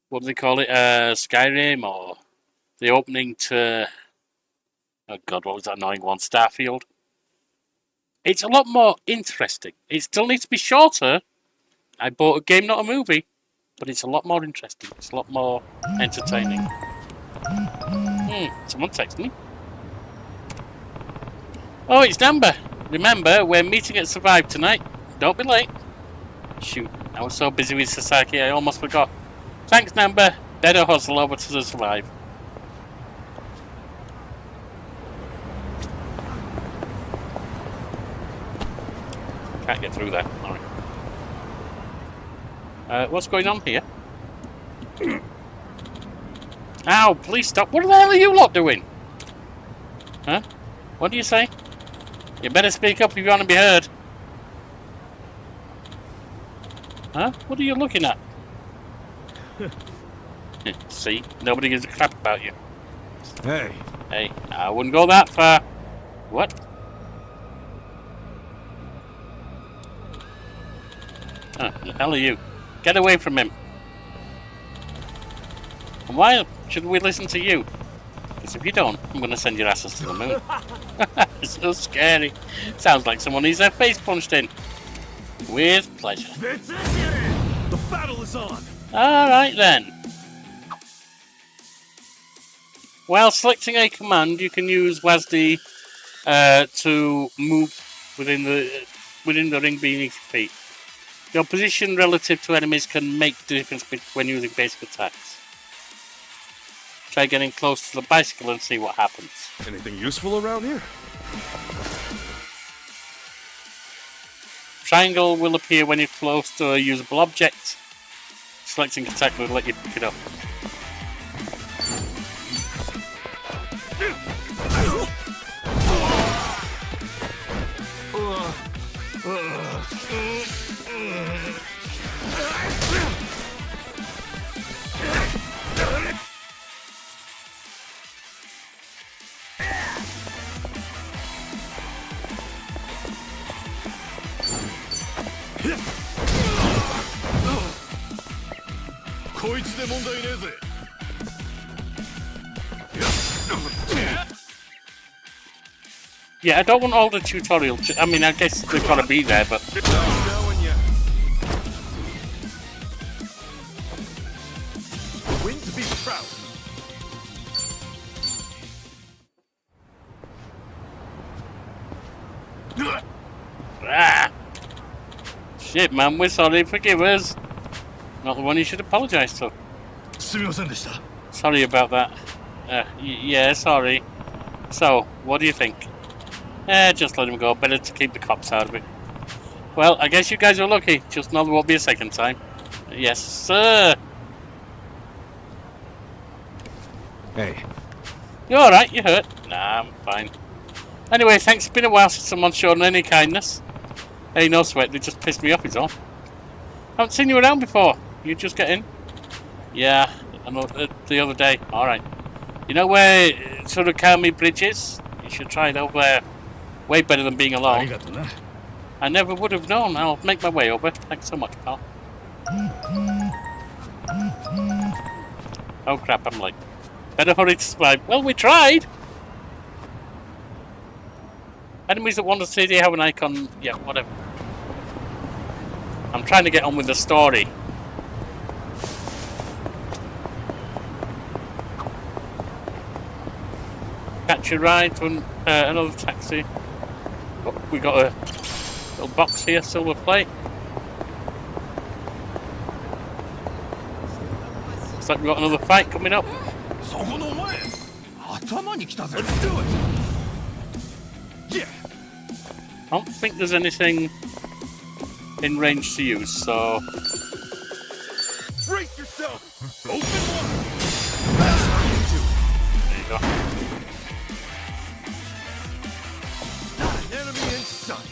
what do they call it, Skyrim, or the opening to, oh god, what was that annoying one, Starfield? It's a lot more interesting. It still needs to be shorter. I bought a game, not a movie, but it's a lot more interesting. It's a lot more entertaining. Someone text me. Oh, it's Namba. Remember, we're meeting at Survive tonight. Don't be late. Shoot, I was so busy with Sasaki, I almost forgot. Thanks, Namba. Better hustle over to the Survive. Can't get through that. Alright. What's going on here? Ow, please stop. What the hell are you lot doing? Huh? What do you say? You better speak up if you want to be heard. Huh? What are you looking at? See? Nobody gives a crap about you. Hey. Hey, I wouldn't go that far. What? Huh, the hell are you? Get away from him. Come why should we listen to you? Because if you don't, I'm going to send your asses to the moon. It's so scary. Sounds like someone needs their face punched in. With pleasure. The battle is on. Alright then. While selecting a command, you can use WASD to move within the ring beneath your feet. Your position relative to enemies can make the difference when using basic attacks. Try getting close to the bicycle and see what happens. Anything useful around here? Triangle will appear when you're close to a usable object. Selecting attack will let you pick it up. Yeah, I don't want all the tutorial. I mean, I guess they've got to be there, but Win to be proud. ah, shit, man, we're sorry. Forgive us. Not the one you should apologise to. Sorry about that. Yeah, sorry. So, what do you think? Just let him go. Better to keep the cops out of it. Well, I guess you guys are lucky. Just know there won't be a second time. Yes, sir. Hey. You alright? You hurt? Nah, I'm fine. Anyway, thanks. It's been a while since someone's shown any kindness. Hey, no sweat. They just pissed me off, is all. Haven't seen you around before. You just get in? Yeah, I know, the other day. Alright. You know where Tsurukami Bridge is? You should try it over there. Way better than being alone. I never would have known. I'll make my way over. Thanks so much, pal. Oh crap, I'm late. Better hurry to survive. Well, we tried! Enemies that want to see, they have an icon. Yeah, whatever. I'm trying to get on with the story. Catch a ride to another taxi. Oh, we got a little box here, silver plate. Looks like we've got another fight coming up. Let's do it. Yeah. I don't think there's anything in range to use, so... Brace yourself. Open one. That's how you do it. There you go. Not an enemy in sight.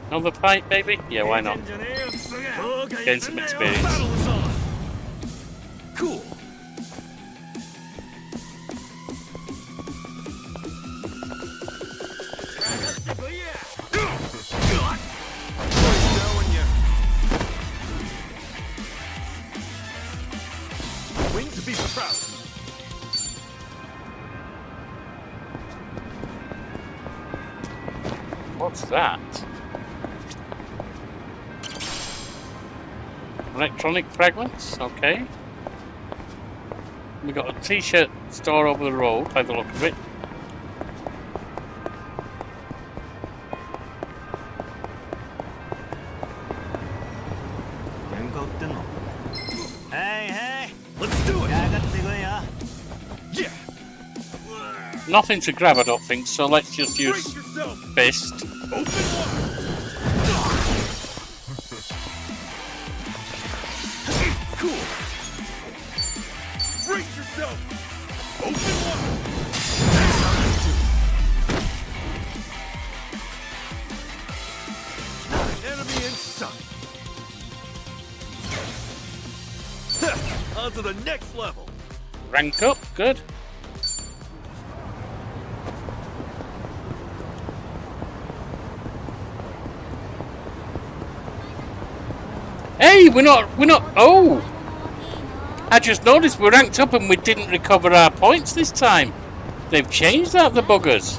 Another fight, baby? Yeah, why not? Gain some experience. Cool. Win to be proud. What's that? Electronic fragments, okay. We got a t-shirt store over the road by the look of it. Hey, let's do it. Yeah. Nothing to grab, I don't think, so let's just use fist. Open one. Cool. Brace yourself. Open one. That's how you do it. On to the next level. Rank up, good. Hey, we're not, oh! I just noticed we ranked up and we didn't recover our points this time. They've changed that, the buggers.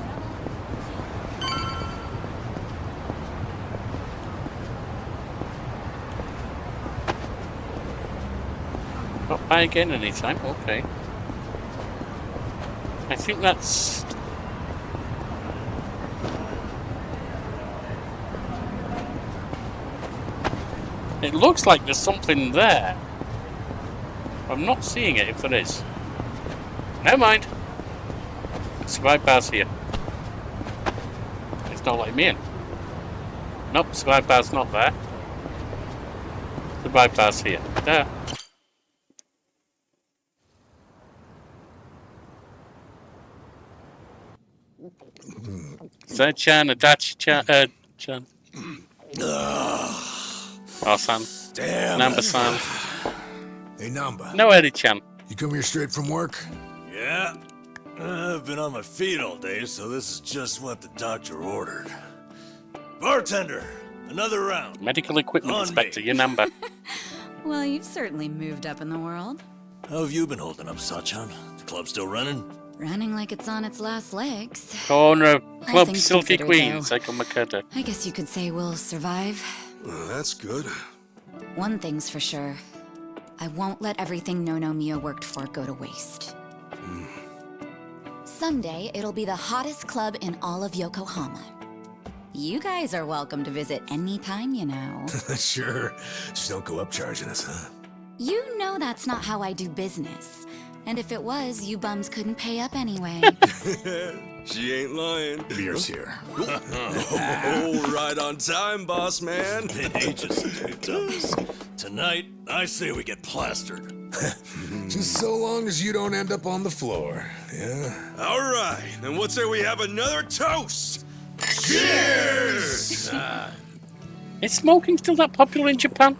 Not buy again anytime, okay. I think that's... It looks like there's something there. I'm not seeing it if there is. Never mind. It's bypass here. It's not letting me in. Nope, survive bar's not there. The bypass here. There. Is that Chan, Adachi Chan? Oh, San. Damn. Namba-san. Hey, Namba. No, Eddie-chan. You come here straight from work? Yeah. I've been on my feet all day, so this is just what the doctor ordered. Bartender, another round. Medical equipment On inspector, me. your number. Well, you've certainly moved up in the world. How have you been holding up, Sachan? The club still running? Running like it's on its last legs. Corner of All Club things Silky considered, Queen, though. Psycho Makata. I guess you could say we'll survive. Well, that's good. One thing's for sure. I won't let everything No Mia worked for go to waste. Someday, it'll be the hottest club in all of Yokohama. You guys are welcome to visit anytime, you know. Sure. Just don't go up charging us, huh? You know that's not how I do business. And if it was, you bums couldn't pay up anyway. She ain't lying. Beer's here. Oh, right on time, boss man. Been ages since we've done this. Tonight, I say we get plastered. Just so long as you don't end up on the floor. Yeah. All right, then what say we have another toast? Cheers! Is smoking still that popular in Japan?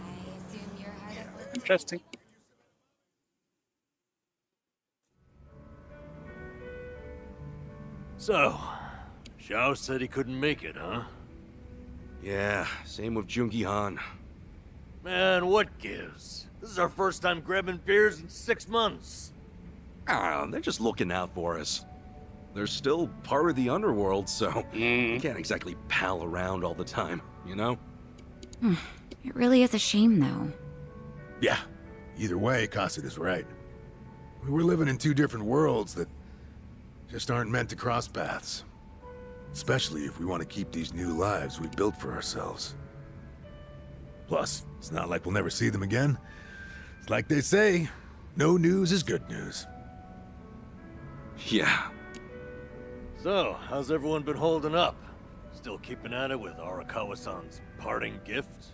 Interesting. So, Xiao said he couldn't make it, huh? Yeah, same with Junki Han. Man, what gives? This is our first time grabbing beers in 6 months. Ah, they're just looking out for us. They're still part of the underworld, so you can't exactly pal around all the time, you know? It really is a shame, though. Yeah. Either way, Cosset is right. We're living in two different worlds that just aren't meant to cross paths. Especially if we want to keep these new lives we've built for ourselves. Plus, it's not like we'll never see them again. It's like they say, no news is good news. Yeah. So, how's everyone been holding up? Still keeping at it with Arakawa-san's parting gift?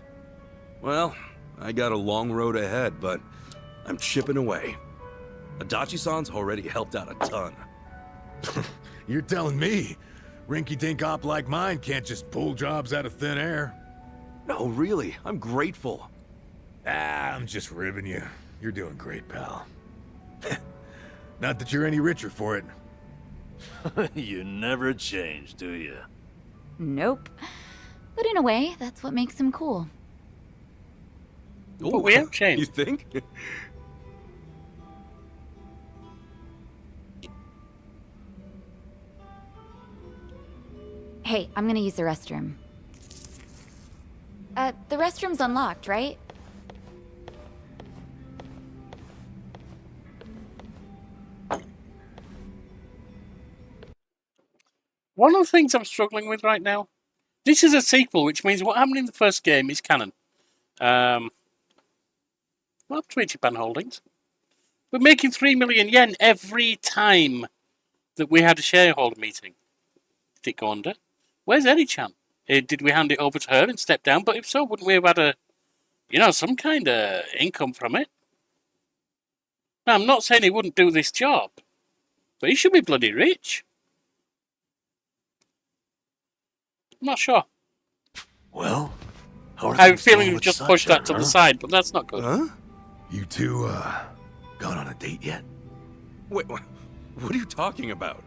Well, I got a long road ahead, but I'm chipping away. Adachi-san's already helped out a ton. You're telling me rinky-dink op like mine can't just pull jobs out of thin air? No, really, I'm grateful. Ah, I'm just ribbing you. You're doing great, pal. Not that you're any richer for it. You never change, do you? Nope. But in a way, that's what makes him cool. But we have changed. You think? Hey, I'm gonna use the restroom. The restroom's unlocked, right? One of the things I'm struggling with right now, this is a sequel, which means what happened in the first game is canon. What happened to Ichiban Holdings? We're making 3 million yen every time that we had a shareholder meeting. Did it go under? Where's Eddie-chan? Did we hand it over to her and step down? But if so, wouldn't we have had some kind of income from it? Now, I'm not saying he wouldn't do this job, but he should be bloody rich. I'm not sure. Well, how are I have a things feeling going we've with just pushed that to Sachan, the huh? side, but that's not good. You two, Gone on a date yet? Wait, what are you talking about?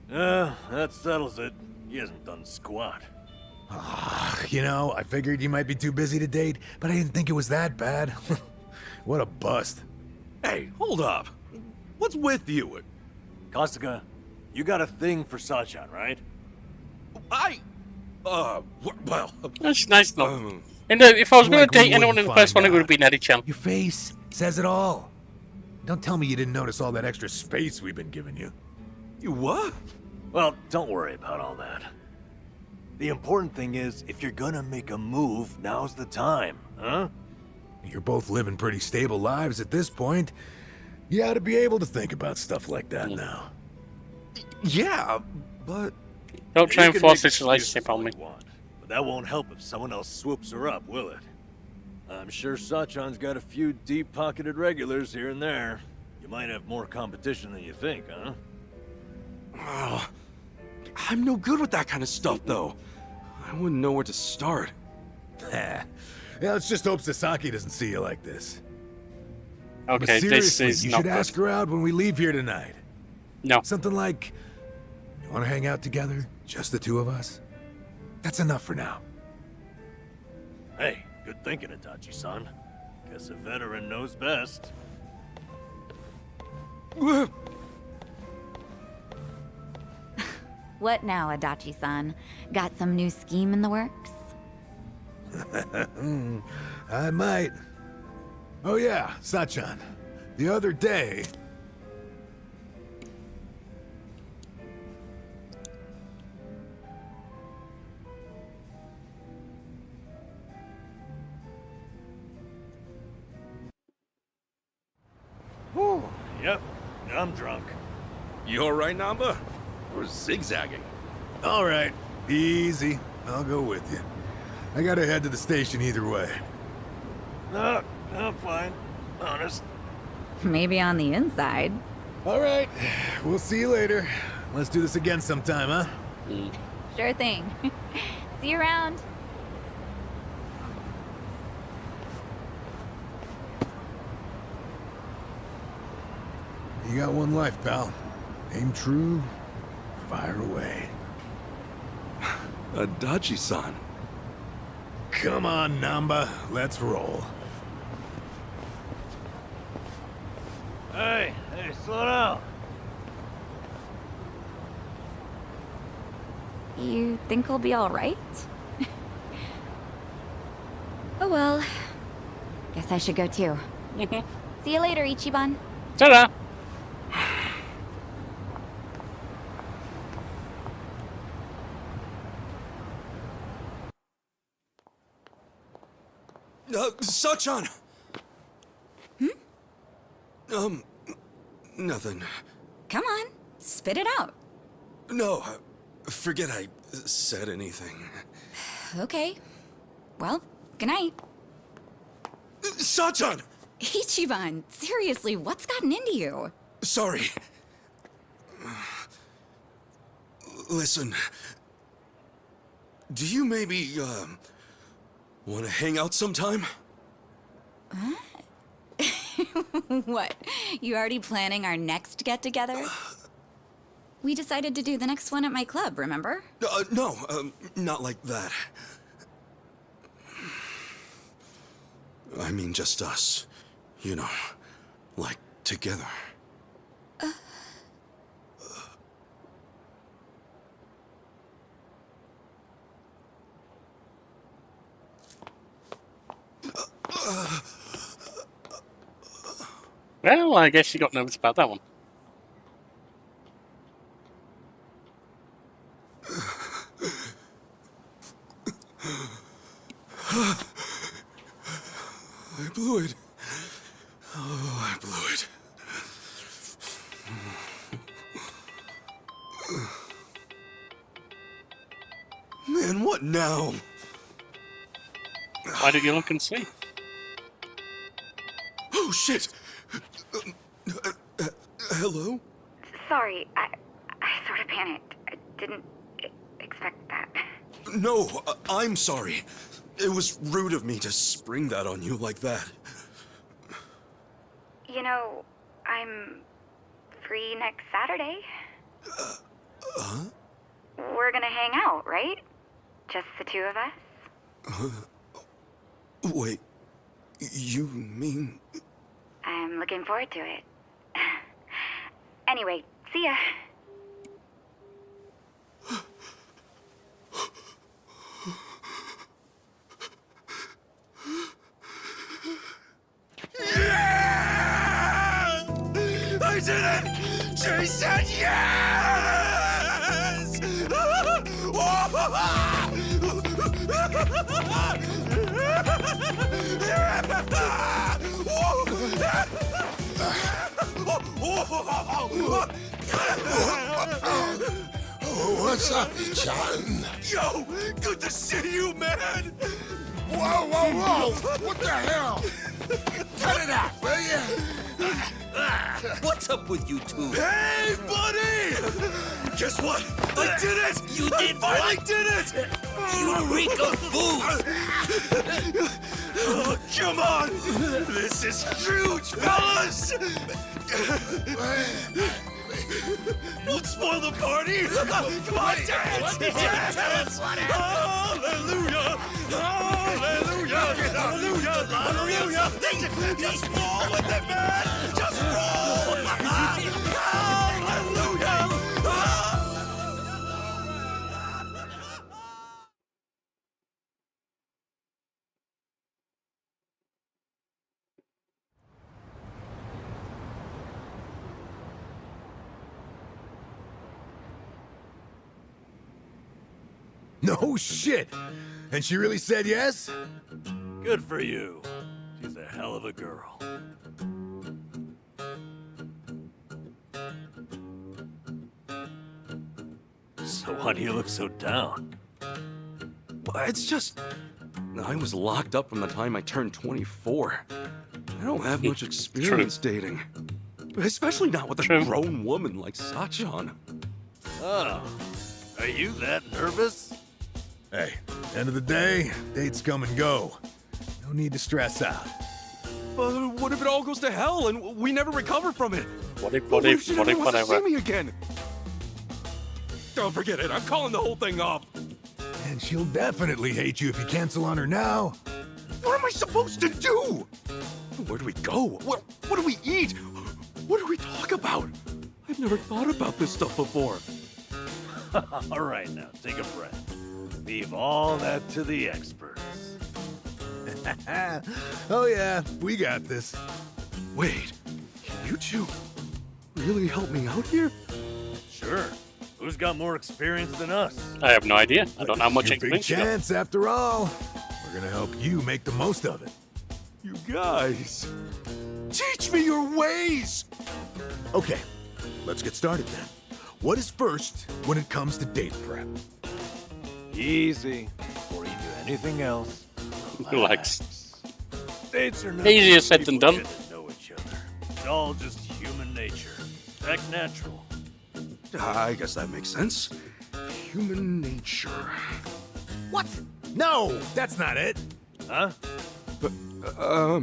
That settles it. He hasn't done squat. You know, I figured you might be too busy to date, but I didn't think it was that bad. What a bust. Hey, hold up. What's with you? Kostaka, you got a thing for Sachan, right? Well... That's nice though. And if I was going Like to we date anyone in wouldn't the first one, it find would have been Eddie-chan. Your face says it all. Don't tell me you didn't notice all that extra space we've been giving you. You what? Well, don't worry about all that. The important thing is, if you're gonna make a move, now's the time, huh? You're both living pretty stable lives at this point. You ought to be able to think about stuff like that now. Yeah, but... Don't try You and can force make this relationship excuses all on me. you want, but that won't help if someone else swoops her up, will it? I'm sure Sachan's got a few deep-pocketed regulars here and there. You might have more competition than you think, huh? Oh, I'm no good with that kind of stuff, though. I wouldn't know where to start. Yeah, let's just hope Sasaki doesn't see you like this. But Okay, this seriously, is you not should good. ask her out when we leave here tonight. No. Something like, you want to hang out together? Just the two of us? That's enough for now. Hey, good thinking, Itachi-san. Guess a veteran knows best. What now, Adachi-san? Got some new scheme in the works? I might. Oh yeah, Sachan. The other day... Whew. Yep, I'm drunk. You alright, Namba? We're zigzagging. All right, easy. I'll go with you. I gotta head to the station either way. No, I'm fine. Honest. Maybe on the inside. All right, we'll see you later. Let's do this again sometime, huh? Sure thing. See you around. You got one life, pal. Aim true, fire away. Adachi-san. Come on, Namba. Let's roll. Hey, slow down. You think he'll be all right? Oh well. Guess I should go too. See you later, Ichiban. Ta-da! Sachan! Nothing. Come on, spit it out. No, forget I said anything. Okay. Well, good night. Sachan! Ichiban, seriously, what's gotten into you? Sorry. Listen. Do you maybe, want to hang out sometime? What? You already planning our next get-together? We decided to do the next one at my club, remember? No, not like that. I mean just us. You know, like together. Well, I guess you got nervous about that one. I blew it. Oh, I blew it. Man, what now? Why don't you look and see? Oh, shit! Hello? Sorry, I sort of panicked. I didn't expect that. No, I'm sorry. It was rude of me to spring that on you like that. You know, I'm free next Saturday. Huh? We're gonna hang out, right? Just the two of us? Wait, you mean... I'm looking forward to it. Anyway, see ya. I did it! She said yes! What's up, John? Yo, good to see you, man! Whoa, whoa, whoa! What the hell? Cut it out, will you? What's up with you two? Hey, buddy! Guess what? I did it! You did I finally what? did it! You reek of booze! Oh, come on! This is huge, fellas! Don't spoil the party! Come on, dance! Dance! Hallelujah! Hallelujah! Hallelujah! Hallelujah! Just roll with it, man! Just roll! Hallelujah! No shit! And she really said yes? Good for you. She's a hell of a girl. So why do you look so down? It's just... I was locked up from the time I turned 24. I don't have much experience dating. Especially not with a grown woman like Sachan. Oh, are you that nervous? Hey, end of the day, dates come and go. No need to stress out. But what if it all goes to hell and we never recover from it? What if, she never wants to see me again? Don't forget it. I'm calling the whole thing off. And she'll definitely hate you if you cancel on her now. What am I supposed to do? Where do we go? What do we eat? What do we talk about? I've never thought about this stuff before. All right, now, take a breath. Leave all that to the experts. Oh yeah, we got this. Wait, can you two really help me out here? Sure. Who's got more experience than us? I have no idea. I don't know how much Your big experience you got. chance, after all. We're gonna help you make the most of it. You guys, teach me your ways! Okay, let's get started then. What is first when it comes to date prep? Easy. Before you do anything else, Relax. dates are not Easier said than people done. get to know each other. It's all just human nature. Act natural. I guess that makes sense. Human nature. What? No, that's not it. Huh? A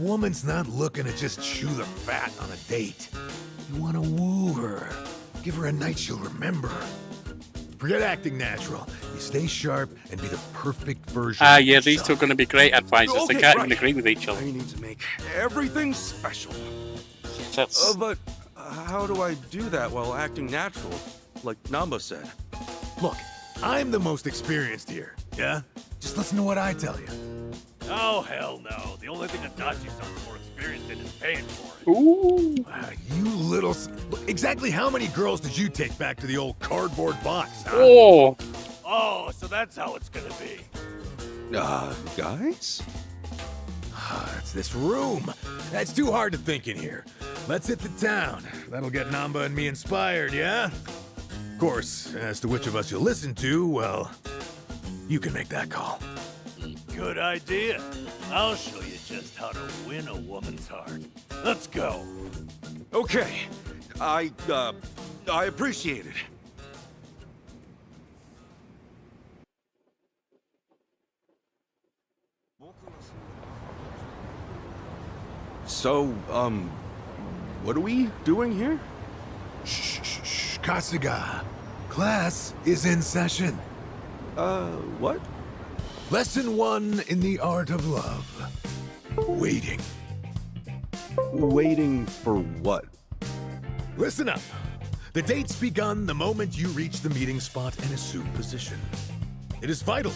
woman's not looking to just chew the fat on a date. You want to woo her. Give her a night she'll remember. Forget acting natural. You stay sharp and be the perfect version of Yeah, yourself. these two are going to be great advisors. Okay, they can't right. even agree with each other. I need to make everything special. That's... But how do I do that while acting natural? Like Namba said. Look, I'm the most experienced here, yeah? Just listen to what I tell you. Oh, hell no. The only thing Adachi-san's more experienced in is paying for it. Ooh. You little... Look, exactly how many girls did you take back to the old cardboard box, huh? Oh. Oh, so that's how it's gonna be. Guys? It's this room. It's too hard to think in here. Let's hit the town. That'll get Namba and me inspired, yeah? Of course, as to which of us you'll listen to, well, you can make that call. Good idea. I'll show you just how to win a woman's heart. Let's go. Okay. I appreciate it. So, What are we doing here? Shh, Kasuga. Class is in session. What? Lesson 1 in the art of love. Waiting. Waiting for what? Listen up. The date's begun the moment you reach the meeting spot and assume position. It is vital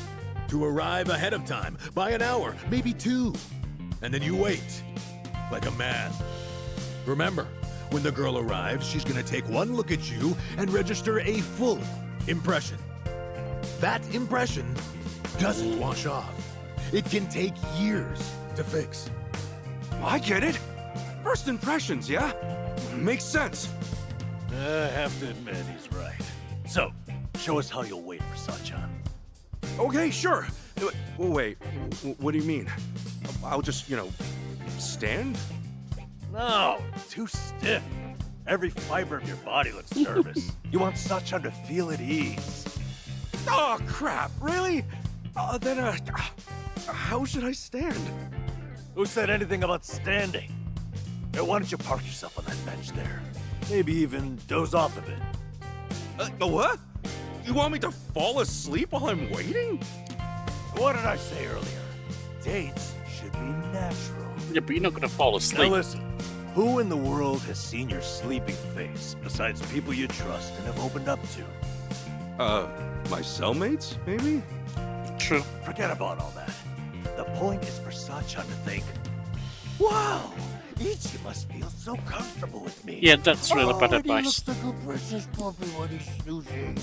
to arrive ahead of time by an hour, maybe 2. And then you wait, like a man. Remember, when the girl arrives, she's gonna take one look at you and register a full impression. That impression doesn't wash off. It can take years to fix. I get it. First impressions, yeah? Makes sense. I have to admit, he's right. So, show us how you'll wait for Sachan. Okay, sure. Wait, what do you mean? I'll just, stand? No, too stiff. Every fiber of your body looks nervous. You want Sachan to feel at ease. Oh, crap, really? Then, how should I stand? Who said anything about standing? Hey, why don't you park yourself on that bench there? Maybe even doze off a bit. What? You want me to fall asleep while I'm waiting? What did I say earlier? Dates should be natural. Yeah, but you're not gonna fall Now asleep. listen, who in the world has seen your sleeping face besides people you trust and have opened up to? My cellmates, maybe? True. Forget about all that. The point is for Sachan to think, wow, Ichi must feel so comfortable with me. Yeah, that's really bad advice. He looks like a precious puppy when he's snoozing.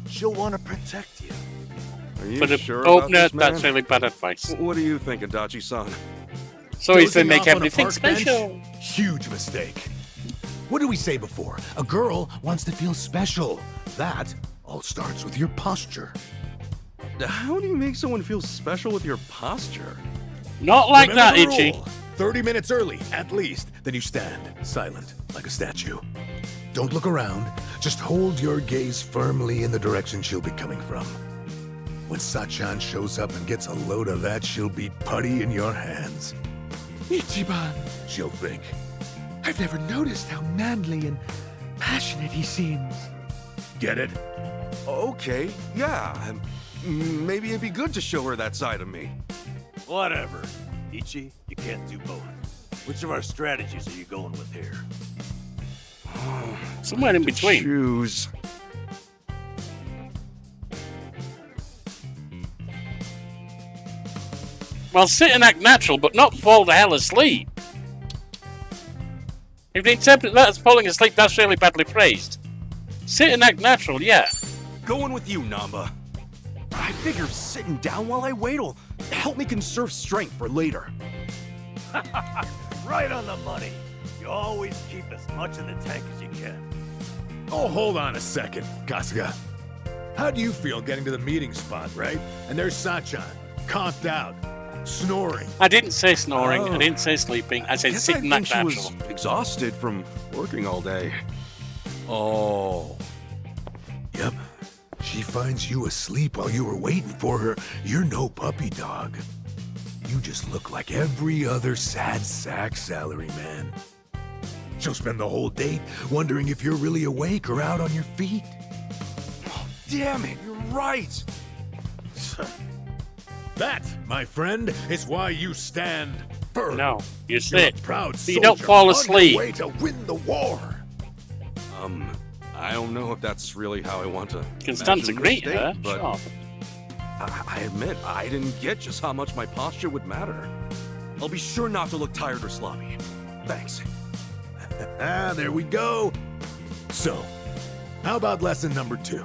She'll want to protect you. Are you For the sure about opener, this, man? that's really bad advice. What are you thinking, Dachi-san? So he's Dozing gonna make off on a everything park bench? special. Huge mistake. What did we say before? A girl wants to feel special. That all starts with your posture. How do you make someone feel special with your posture? Not like Remember that, the Itchy. rule. 30 minutes early, at least. Then you stand, silent, like a statue. Don't look around. Just hold your gaze firmly in the direction she'll be coming from. When Sachan shows up and gets a load of that, she'll be putty in your hands. Ichiban, She'll think. I've never noticed how manly and passionate he seems. Get it? Okay, yeah. Maybe it'd be good to show her that side of me. Whatever. Ichi, you can't do both. Which of our strategies are you going with here? Somewhere in between. Choose. Well, sit and act natural, but not fall the hell asleep. If they interpret that as falling asleep, that's really badly phrased. Sit and act natural, yeah. Going with you, Namba. I figure sitting down while I wait will help me conserve strength for later. Right on the money. You always keep as much in the tank as you can. Oh, hold on a second, Kasuga. How do you feel getting to the meeting spot, right? And there's Sachan, conked out, snoring. I didn't say snoring. I didn't say sleeping. I said Guess sit I and think act she natural. was exhausted from working all day. Oh. Yep. She finds you asleep while you were waiting for her. You're no puppy dog. You just look like every other sad sack salary man. She'll spend the whole date wondering if you're really awake or out on your feet. Oh, damn it, you're right. That, my friend, is why you stand firm. No, you You're a sit. proud So you don't soldier fall on asleep. your way to win the war. I don't know if that's really how I want to. You can stand to imagine greet this her, date, but sure. I admit I didn't get just how much my posture would matter. I'll be sure not to look tired or sloppy. Thanks. Ah, there we go. So, how about lesson number 2?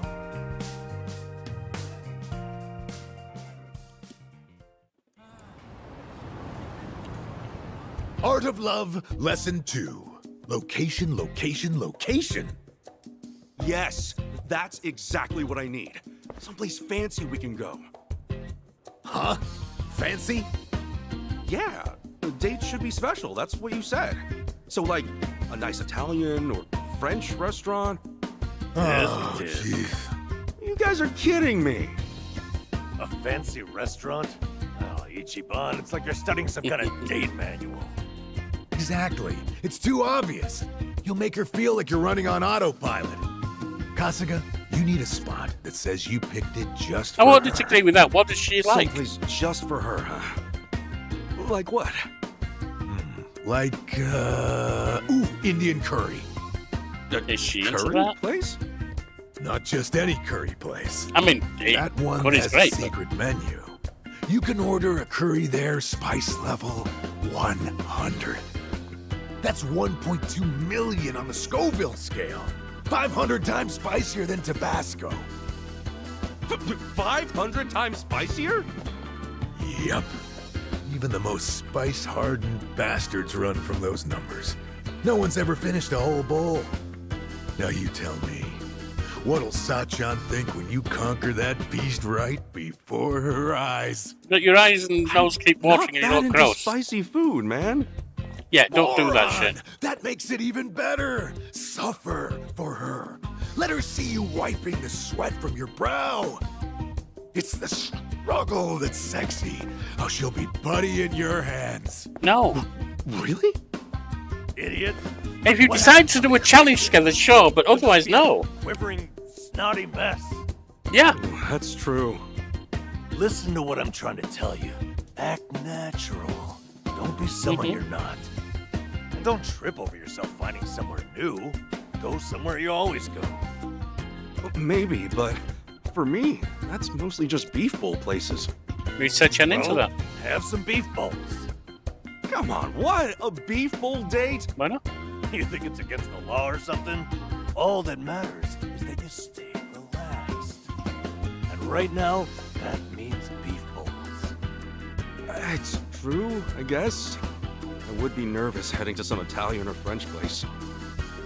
Art of Love, lesson 2. Location, location, location. Yes, that's exactly what I need. Someplace fancy we can go. Huh? Fancy? Yeah, the date should be special. That's what you said. So, like, a nice Italian or French restaurant. Oh, Yes, it is. jeez. You guys are kidding me. A fancy restaurant? Oh, Ichiban, it's like you're studying some kind of date manual. Exactly. It's too obvious. You'll make her feel like you're running on autopilot. Kasuga, you need a spot that says you picked it just for I won't her. disagree with that. What does she like? Someplace just for her, huh? Like what? Like, Indian curry. Is she into Curry that? place? Not just any curry place. I mean, That one curry's has great, a but- secret menu. You can order a curry there, spice level 100. That's 1.2 million on the Scoville scale. 500 times spicier than Tabasco. 500 times spicier? Yep. Even the most spice-hardened bastards run from those numbers. No one's ever finished a whole bowl. Now you tell me, what'll Sachan think when you conquer that beast right before her eyes? But your eyes and nose keep watering and you look gross. Spicy food, man. Yeah, don't do that Moron! shit. That makes it even better. Suffer for her. Let her see you wiping the sweat from your brow. It's the struggle that's sexy. How she'll be putty in your hands. No. Really? Idiot. If you decide to do a challenge together, sure, but otherwise, no. Quivering, snotty mess. Yeah. That's true. Listen to what I'm trying to tell you. Act natural. Don't be someone you're not. And don't trip over yourself finding somewhere new. Go somewhere you always go. Maybe, but for me, that's mostly just beef bowl places. Research into Well, that. Have some beef bowls. Come on, what? A beef bowl date? Why not? You think it's against the law or something? All that matters is that you stay relaxed. And right now, that means beef bowls. It's true, I guess. I would be nervous heading to some Italian or French place.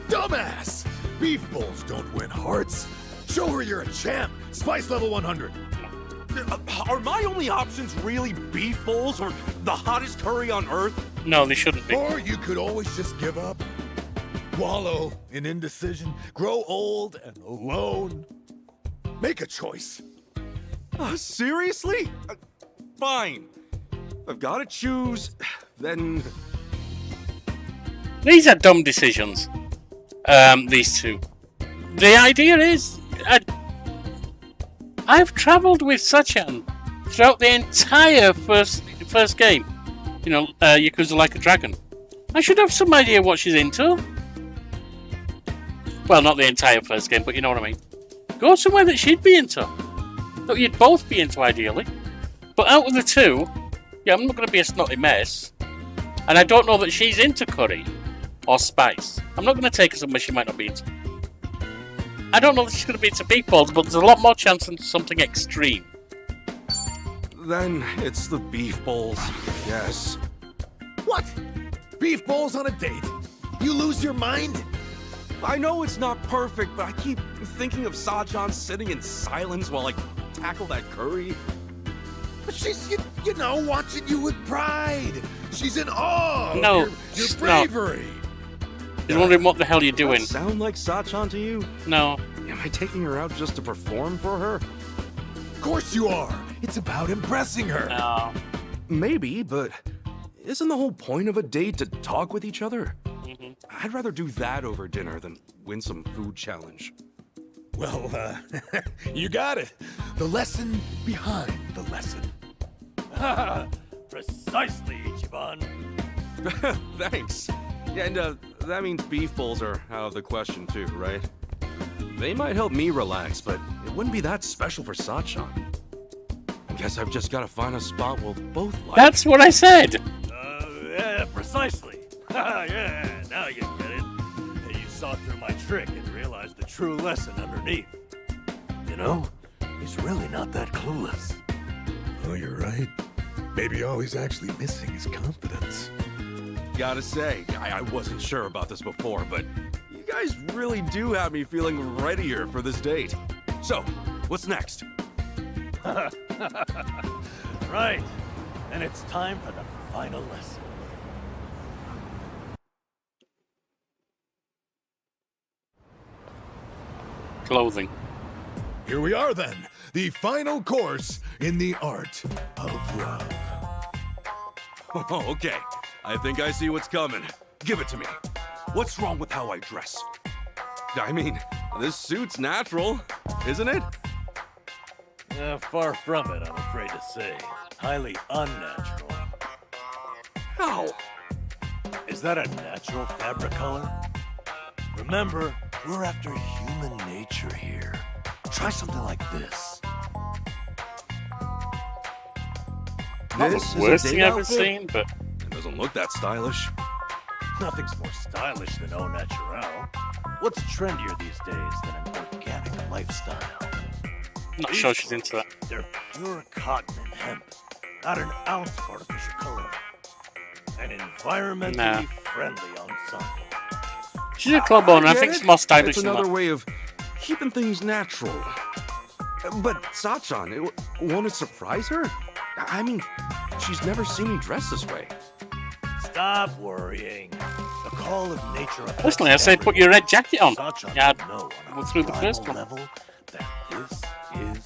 Dumbass! Beef bowls don't win hearts. Show her you're a champ. Spice level 100. Are my only options really beef bowls or the hottest curry on earth? No, they shouldn't be. Or you could always just give up. Wallow in indecision. Grow old and alone. Make a choice. Seriously? Fine. I've got to choose, then... These are dumb decisions. These two. The idea is, I've travelled with Sachan throughout the entire first game. You know, Yakuza Like a Dragon. I should have some idea what she's into. Well, not the entire first game, but you know what I mean. Go somewhere that she'd be into. That you'd both be into, ideally. But out of the two, yeah, I'm not going to be a snotty mess. And I don't know that she's into curry or spice. I'm not going to take her somewhere she might not be into. I don't know that she's going to be into beef balls, but there's a lot more chance than something extreme. Then it's the beef bowls, yes. What? Beef bowls on a date? You lose your mind? I know it's not perfect, but I keep thinking of Sachan sitting in silence while I tackle that curry. But she's, you know, watching you with pride. She's in awe No, of your she's not. bravery. You're wondering what the hell you're Does doing. that sound like Sachan to you? No. Am I taking her out just to perform for her? Of course you are. It's about impressing her. No. Maybe, but isn't the whole point of a date to talk with each other? Mm-hmm. I'd rather do that over dinner than win some food challenge. Well, you got it. The lesson behind the lesson. Precisely, Ichiban. Thanks. Yeah, and that means beef bowls are out of the question too, right? They might help me relax, but it wouldn't be that special for Sachan. I guess I've just got to find a spot we'll both like. That's what I said. Yeah, precisely. Yeah, now you get it. You saw through my trick and realized the true lesson underneath. You know, he's really not that clueless. Oh, you're right. Maybe all he's actually missing is confidence. Gotta say, I wasn't sure about this before, but you guys really do have me feeling readier for this date. So, what's next? Right. And it's time for the final lesson. Clothing. Here we are then. The final course in the art of love. Oh, okay. I think I see what's coming. Give it to me. What's wrong with how I dress? I mean, this suit's natural, isn't it? Far from it, I'm afraid to say. Highly unnatural. How? Is that a natural fabric color? Remember, we're after human nature here. Try something like this. Not This the is worst a thing date I've ever outfit? seen, but It doesn't look that stylish. Nothing's more stylish than au naturel. What's trendier these days than an organic lifestyle? not sure she's into that. They're pure cotton and hemp. Not an ounce of artificial color. And environmentally Nah. friendly ensemble. She's a club owner. I get think it. she's more stylish It's than another that. way of keeping things natural. But Sachan, won't it surprise her? I mean, she's never seen me dressed this way. Stop worrying. The call of nature. Personally, I say put your red jacket on. Sachan Yeah, will know on go a through the primal first one. level that this is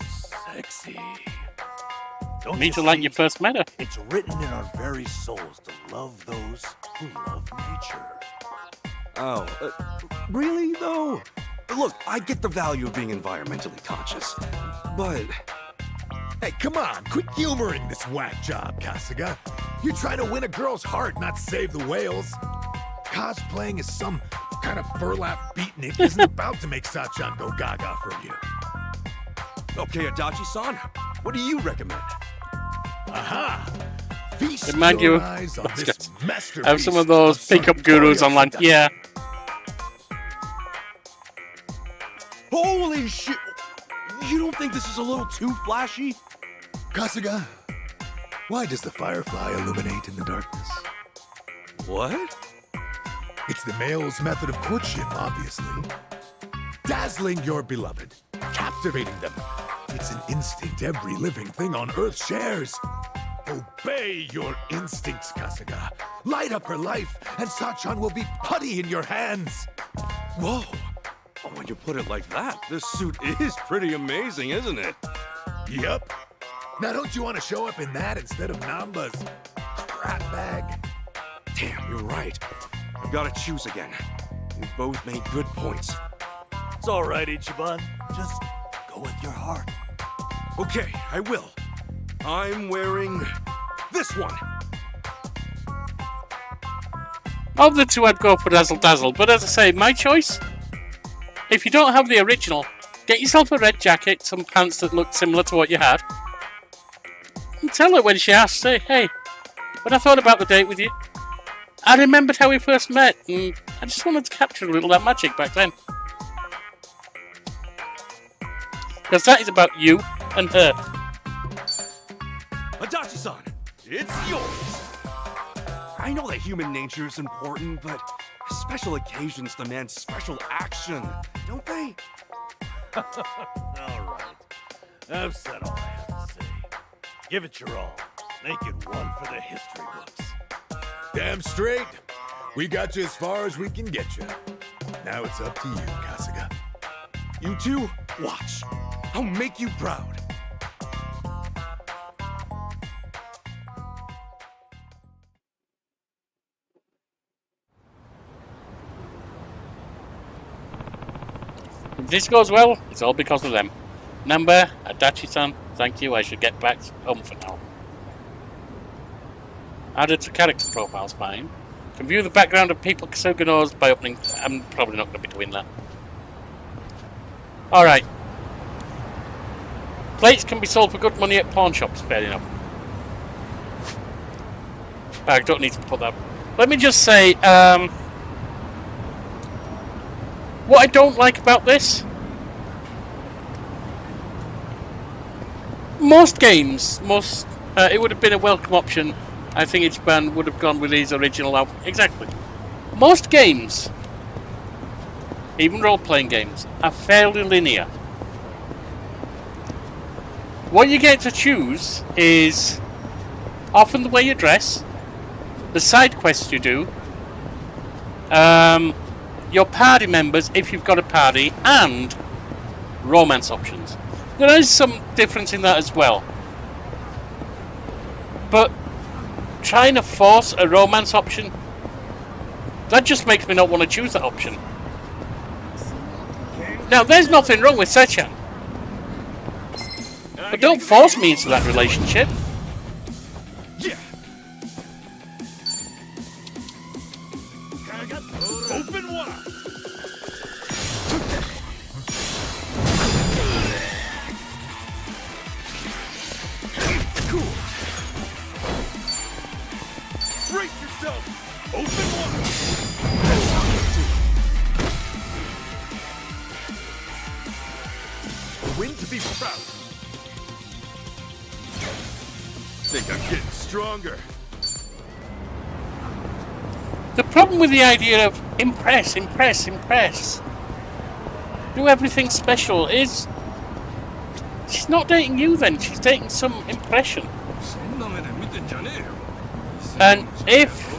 sexy. Don't Need you to like see? you first met her. It's written in our very souls to love those who love nature. Oh, really though? Look, I get the value of being environmentally conscious, but Hey, come on, quit humoring this whack job, Kasuga. You're trying to win a girl's heart, not save the whales. Cosplaying as some kind of burlap beatnik isn't about to make Sachan go gaga from you. okay, Adachi-san, what do you recommend? Aha! Feast Remind you, your eyes on this masterpiece have some of those pickup gurus online. Yeah. Holy shit! You don't think this is a little too flashy? Kasuga, why does the firefly illuminate in the darkness? What? It's the male's method of courtship, obviously. Dazzling your beloved, captivating them. It's an instinct every living thing on Earth shares. Obey your instincts, Kasuga. Light up her life, and Sachan will be putty in your hands. Whoa! Oh, when you put it like that, this suit is pretty amazing, isn't it? Yup. Now don't you want to show up in that instead of Namba's crap bag? Damn, you're right. I've got to choose again. You both made good points. It's all right, Ichiban. Just go with your heart. Okay, I will. I'm wearing this one. Of the two, I'd go for Dazzle Dazzle, but as I say, my choice. If you don't have the original, get yourself a red jacket, some pants that look similar to what you had, and tell her when she asks, say, hey, when I thought about the date with you, I remembered how we first met, and I just wanted to capture a little of that magic back then. Because that is about you and her. Adachi-san, it's yours. I know that human nature is important, but special occasions demand special action, don't they? All right. I've said all I have to say. Give it your all. Make it one for the history books. Damn straight. We got you as far as we can get you. Now it's up to you, Kasuga. You two, watch. I'll make you proud. If this goes well, it's all because of them. Number, Adachi-san, thank you, I should get back home for now. Added to character profiles, fine. Can view the background of people Kasuga knows by opening... I'm probably not going to be doing that. Alright. Plates can be sold for good money at pawn shops, fair enough. I don't need to put that... Let me just say, what I don't like about this... Most games, it would have been a welcome option. I think Ichiban would have gone with his original outfit. Exactly. Most games, even role-playing games, are fairly linear. What you get to choose is often the way you dress, the side quests you do, your party members, if you've got a party, and romance options. There is some difference in that as well. But trying to force a romance option That just makes me not want to choose that option. Now, there's nothing wrong with Sechan. But don't force me into that relationship. Yeah. Open wide. Cool. Brace yourself. Open wide. That's how you do. A win to be proud. Think I'm getting stronger. The problem with the idea of impress, impress, impress, do everything special is she's not dating you then, she's dating some impression. And if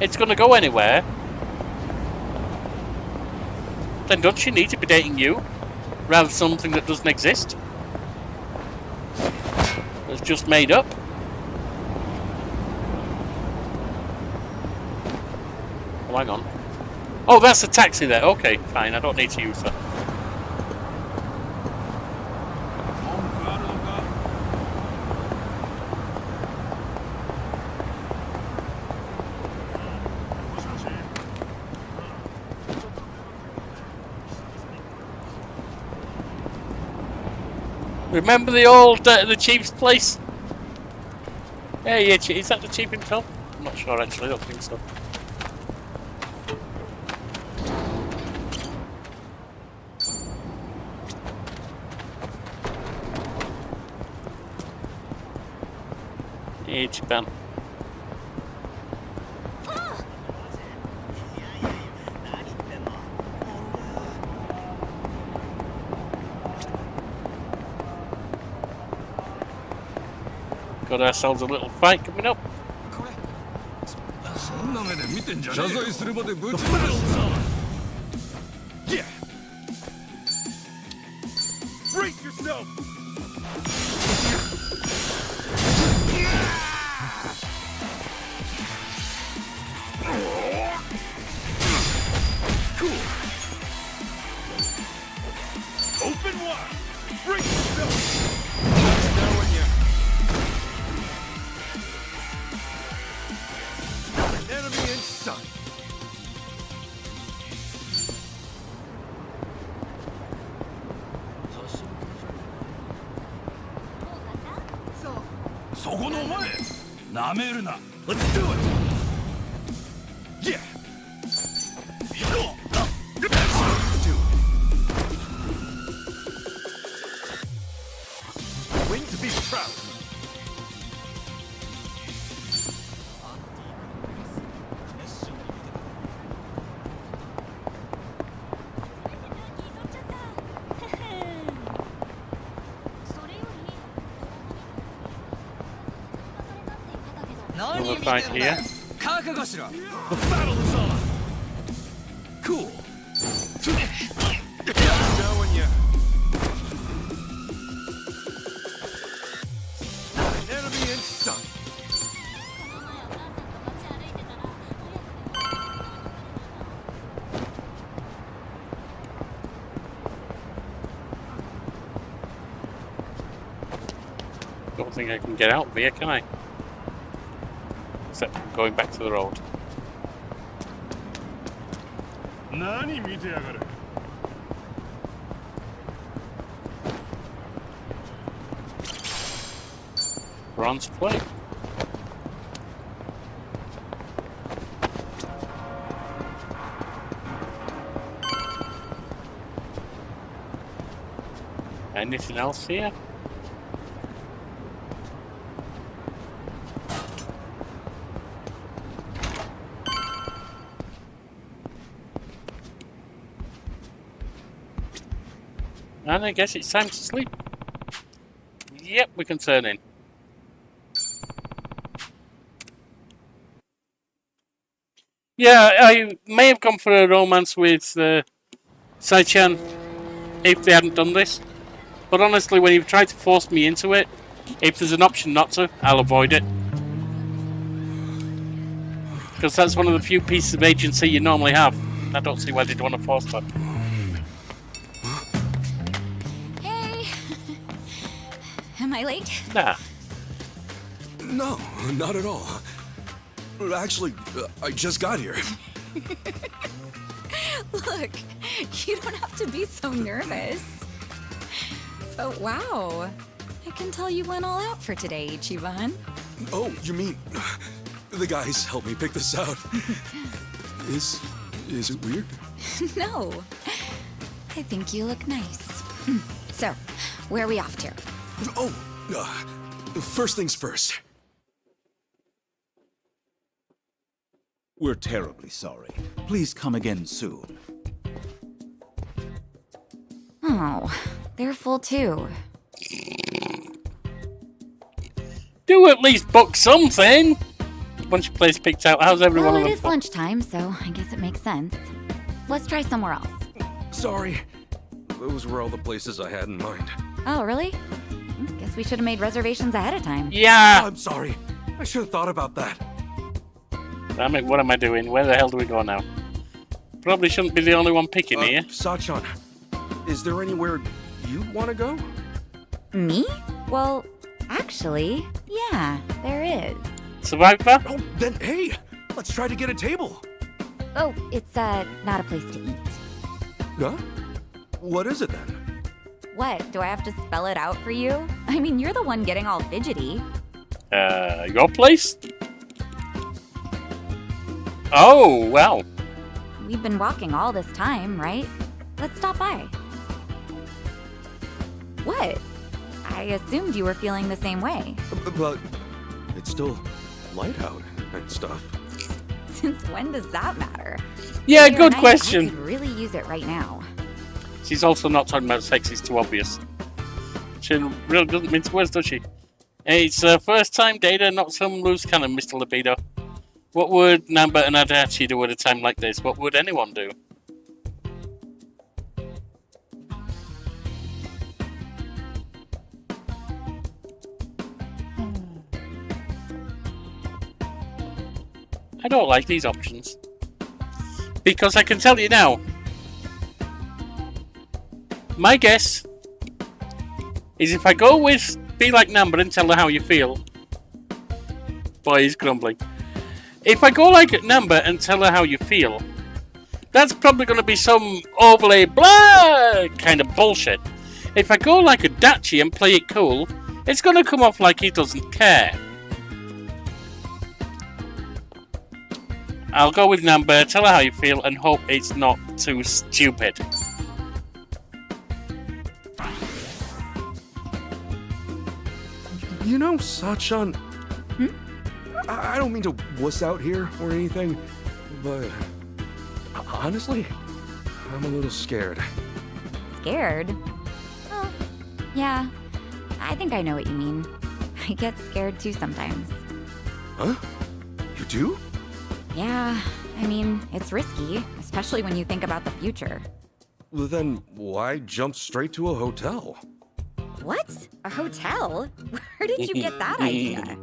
it's going to go anywhere, then don't she need to be dating you rather than something that doesn't exist? It's just made up. Oh, hang on. Oh, that's a taxi there. Okay, fine. I don't need to use that. Remember the old, the chief's place? Yeah, is that the chief himself? I'm not sure actually, I don't think so. Yeah, Japan. Got ourselves a little fight coming up. Yeah. Brace yourself. Cool. Open wide. Brace yourself. Just knowing you. Not an enemy in sight. Let's do it. Yeah. That's how you do it. Win to be proud. Another fight here. The battle is on. Cool. Just knowing you. Not an enemy in sight. Don't think I can get out of here, can I? Except going back to the road. Bronze plate. Anything else here? And I guess it's time to sleep. Yep, we can turn in. Yeah, I may have gone for a romance with Sai-chan if they hadn't done this. But honestly, when you've tried to force me into it, if there's an option not to, I'll avoid it. Because that's one of the few pieces of agency you normally have. I don't see why they'd want to force that. Hey! Am I late? Nah. No, not at all. Actually, I just got here. Look, you don't have to be so nervous. But wow, I can tell you went all out for today, Ichiban. Oh, you mean the guys helped me pick this out? Is it weird? No, I think you look nice. So, where are we off to? Oh, first things first. We're terribly sorry. Please come again soon. Oh, they're full too. Do at least book something! Once your place picked out, how's everyone Well, on it the is lunchtime, so I guess it makes sense. Let's try somewhere else. Sorry. Those were all the places I had in mind. Oh, really? Guess we should have made reservations ahead of time. Yeah! I'm sorry. I should have thought about that. Damn it, what am I doing? Where the hell do we go now? Probably shouldn't be the only one picking here. Sachan, is there anywhere you'd want to go? Me? Well, actually, yeah, there is. Survivor? Oh, then hey, let's try to get a table. Oh, it's not a place to eat. Huh? What is it then? What? Do I have to spell it out for you? I mean, you're the one getting all fidgety. Your place? Oh, wow. We've been walking all this time, right? Let's stop by. What? I assumed you were feeling the same way. But it's still light out and stuff. Since when does that matter? Yeah, Day or good night, question. I could really use it right now. She's also not talking about sex, it's too obvious. She really doesn't mince words, does she? It's first time data, not some loose cannon, Mr. Libido. What would Namba and Adachi do at a time like this? What would anyone do? I don't like these options. Because I can tell you now, my guess is if I go with be like Namba and tell her how you feel. Boy, he's grumbling. If I go like Namba and tell her how you feel, that's probably going to be some overly blah kind of bullshit. If I go like Adachi and play it cool, it's going to come off like he doesn't care. I'll go with Namba, tell her how you feel, and hope it's not too stupid. You know, Sachan, I don't mean to wuss out here or anything, but honestly, I'm a little scared. Scared? Oh, yeah. I think I know what you mean. I get scared too sometimes. Huh? You do? Yeah, I mean, it's risky, especially when you think about the future. Well, then why jump straight to a hotel? What? A hotel? Where did you get that idea?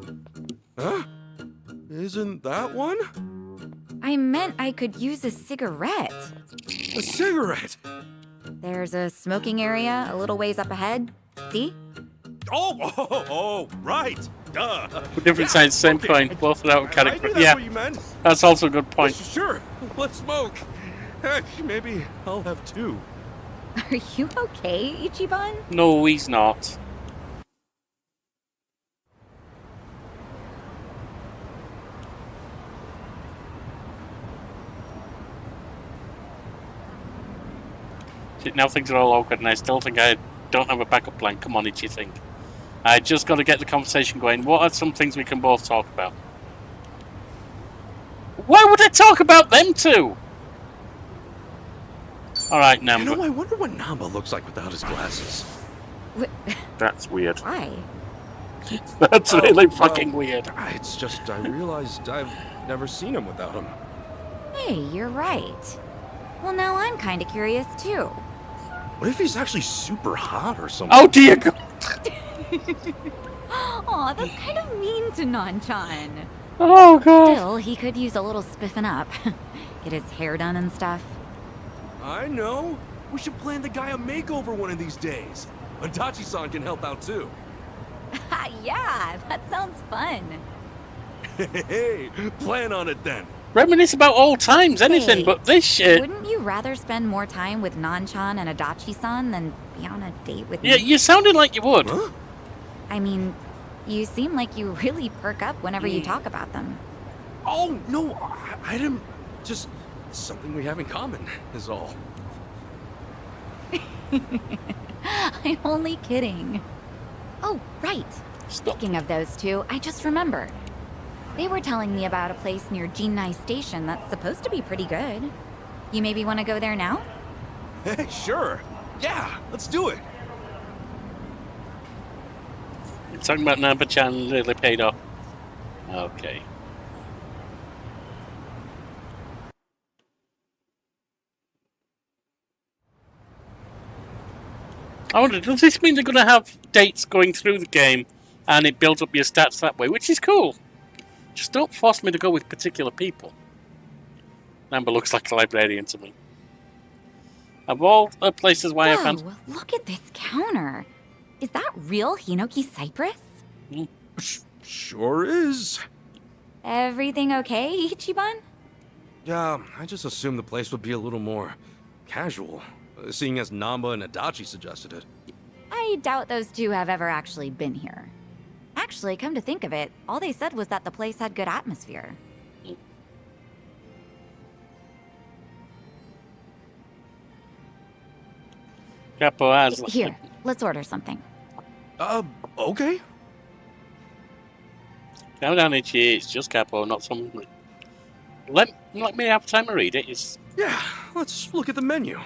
Huh? Isn't that one? I meant I could use a cigarette. A cigarette? There's a smoking area a little ways up ahead. See? Oh, right. Duh. Different sides, same coin. Both without character. Yeah, What you meant. that's also a good point. Sure, let's smoke. Heck, maybe I'll have two. Are you okay, Ichiban? No, he's not. See, now things are all awkward and I still think I don't have a backup plan. Come on, Ichi, think. I just got to get the conversation going. What are some things we can both talk about? Why would I talk about them two? Alright, Namba. You know, I wonder what Namba looks like without his glasses. That's weird. Why? That's really fucking weird. It's just, I realized I've never seen him without him. Hey, you're right. Well, now I'm kind of curious too. What if he's actually super hot or something? Oh dear God. Aw, that's kind of mean to Nanchan. Oh, God. Still, he could use a little spiffing up. Get his hair done and stuff. I know. We should plan the guy a makeover one of these days. Adachi-san can help out too. Yeah, that sounds fun. Hey, plan on it then. Reminisce about old times, anything Hey, but this shit. Wouldn't you rather spend more time with Nan-chan and Adachi-san than be on a date with Yeah, me? you sounded like you would. Huh? I mean, you seem like you really perk up whenever you talk about them. Oh, no, I didn't... Just something we have in common is all. I'm only kidding. Oh, right. Speaking of those two, I just remembered. They were telling me about a place near Jinnai Station that's supposed to be pretty good. You maybe want to go there now? Hey, sure. Yeah, let's do it. Talking about Namba-chan really paid off. Okay. I wonder, does this mean they're going to have dates going through the game and it builds up your stats that way, which is cool. Just don't force me to go with particular people. Namba looks like a librarian to me. Of all the places why I found... Whoa, look at this counter. Is that real Hinoki cypress? Sure is. Everything okay, Ichiban? Yeah, I just assumed the place would be a little more casual, seeing as Namba and Adachi suggested it. I doubt those two have ever actually been here. Actually, come to think of it, all they said was that the place had good atmosphere. Capo has... Here, let's order something. Okay. Calm down, Ichi. It's just Capo, not some... Let me have time to read it. It's... Yeah, let's look at the menu.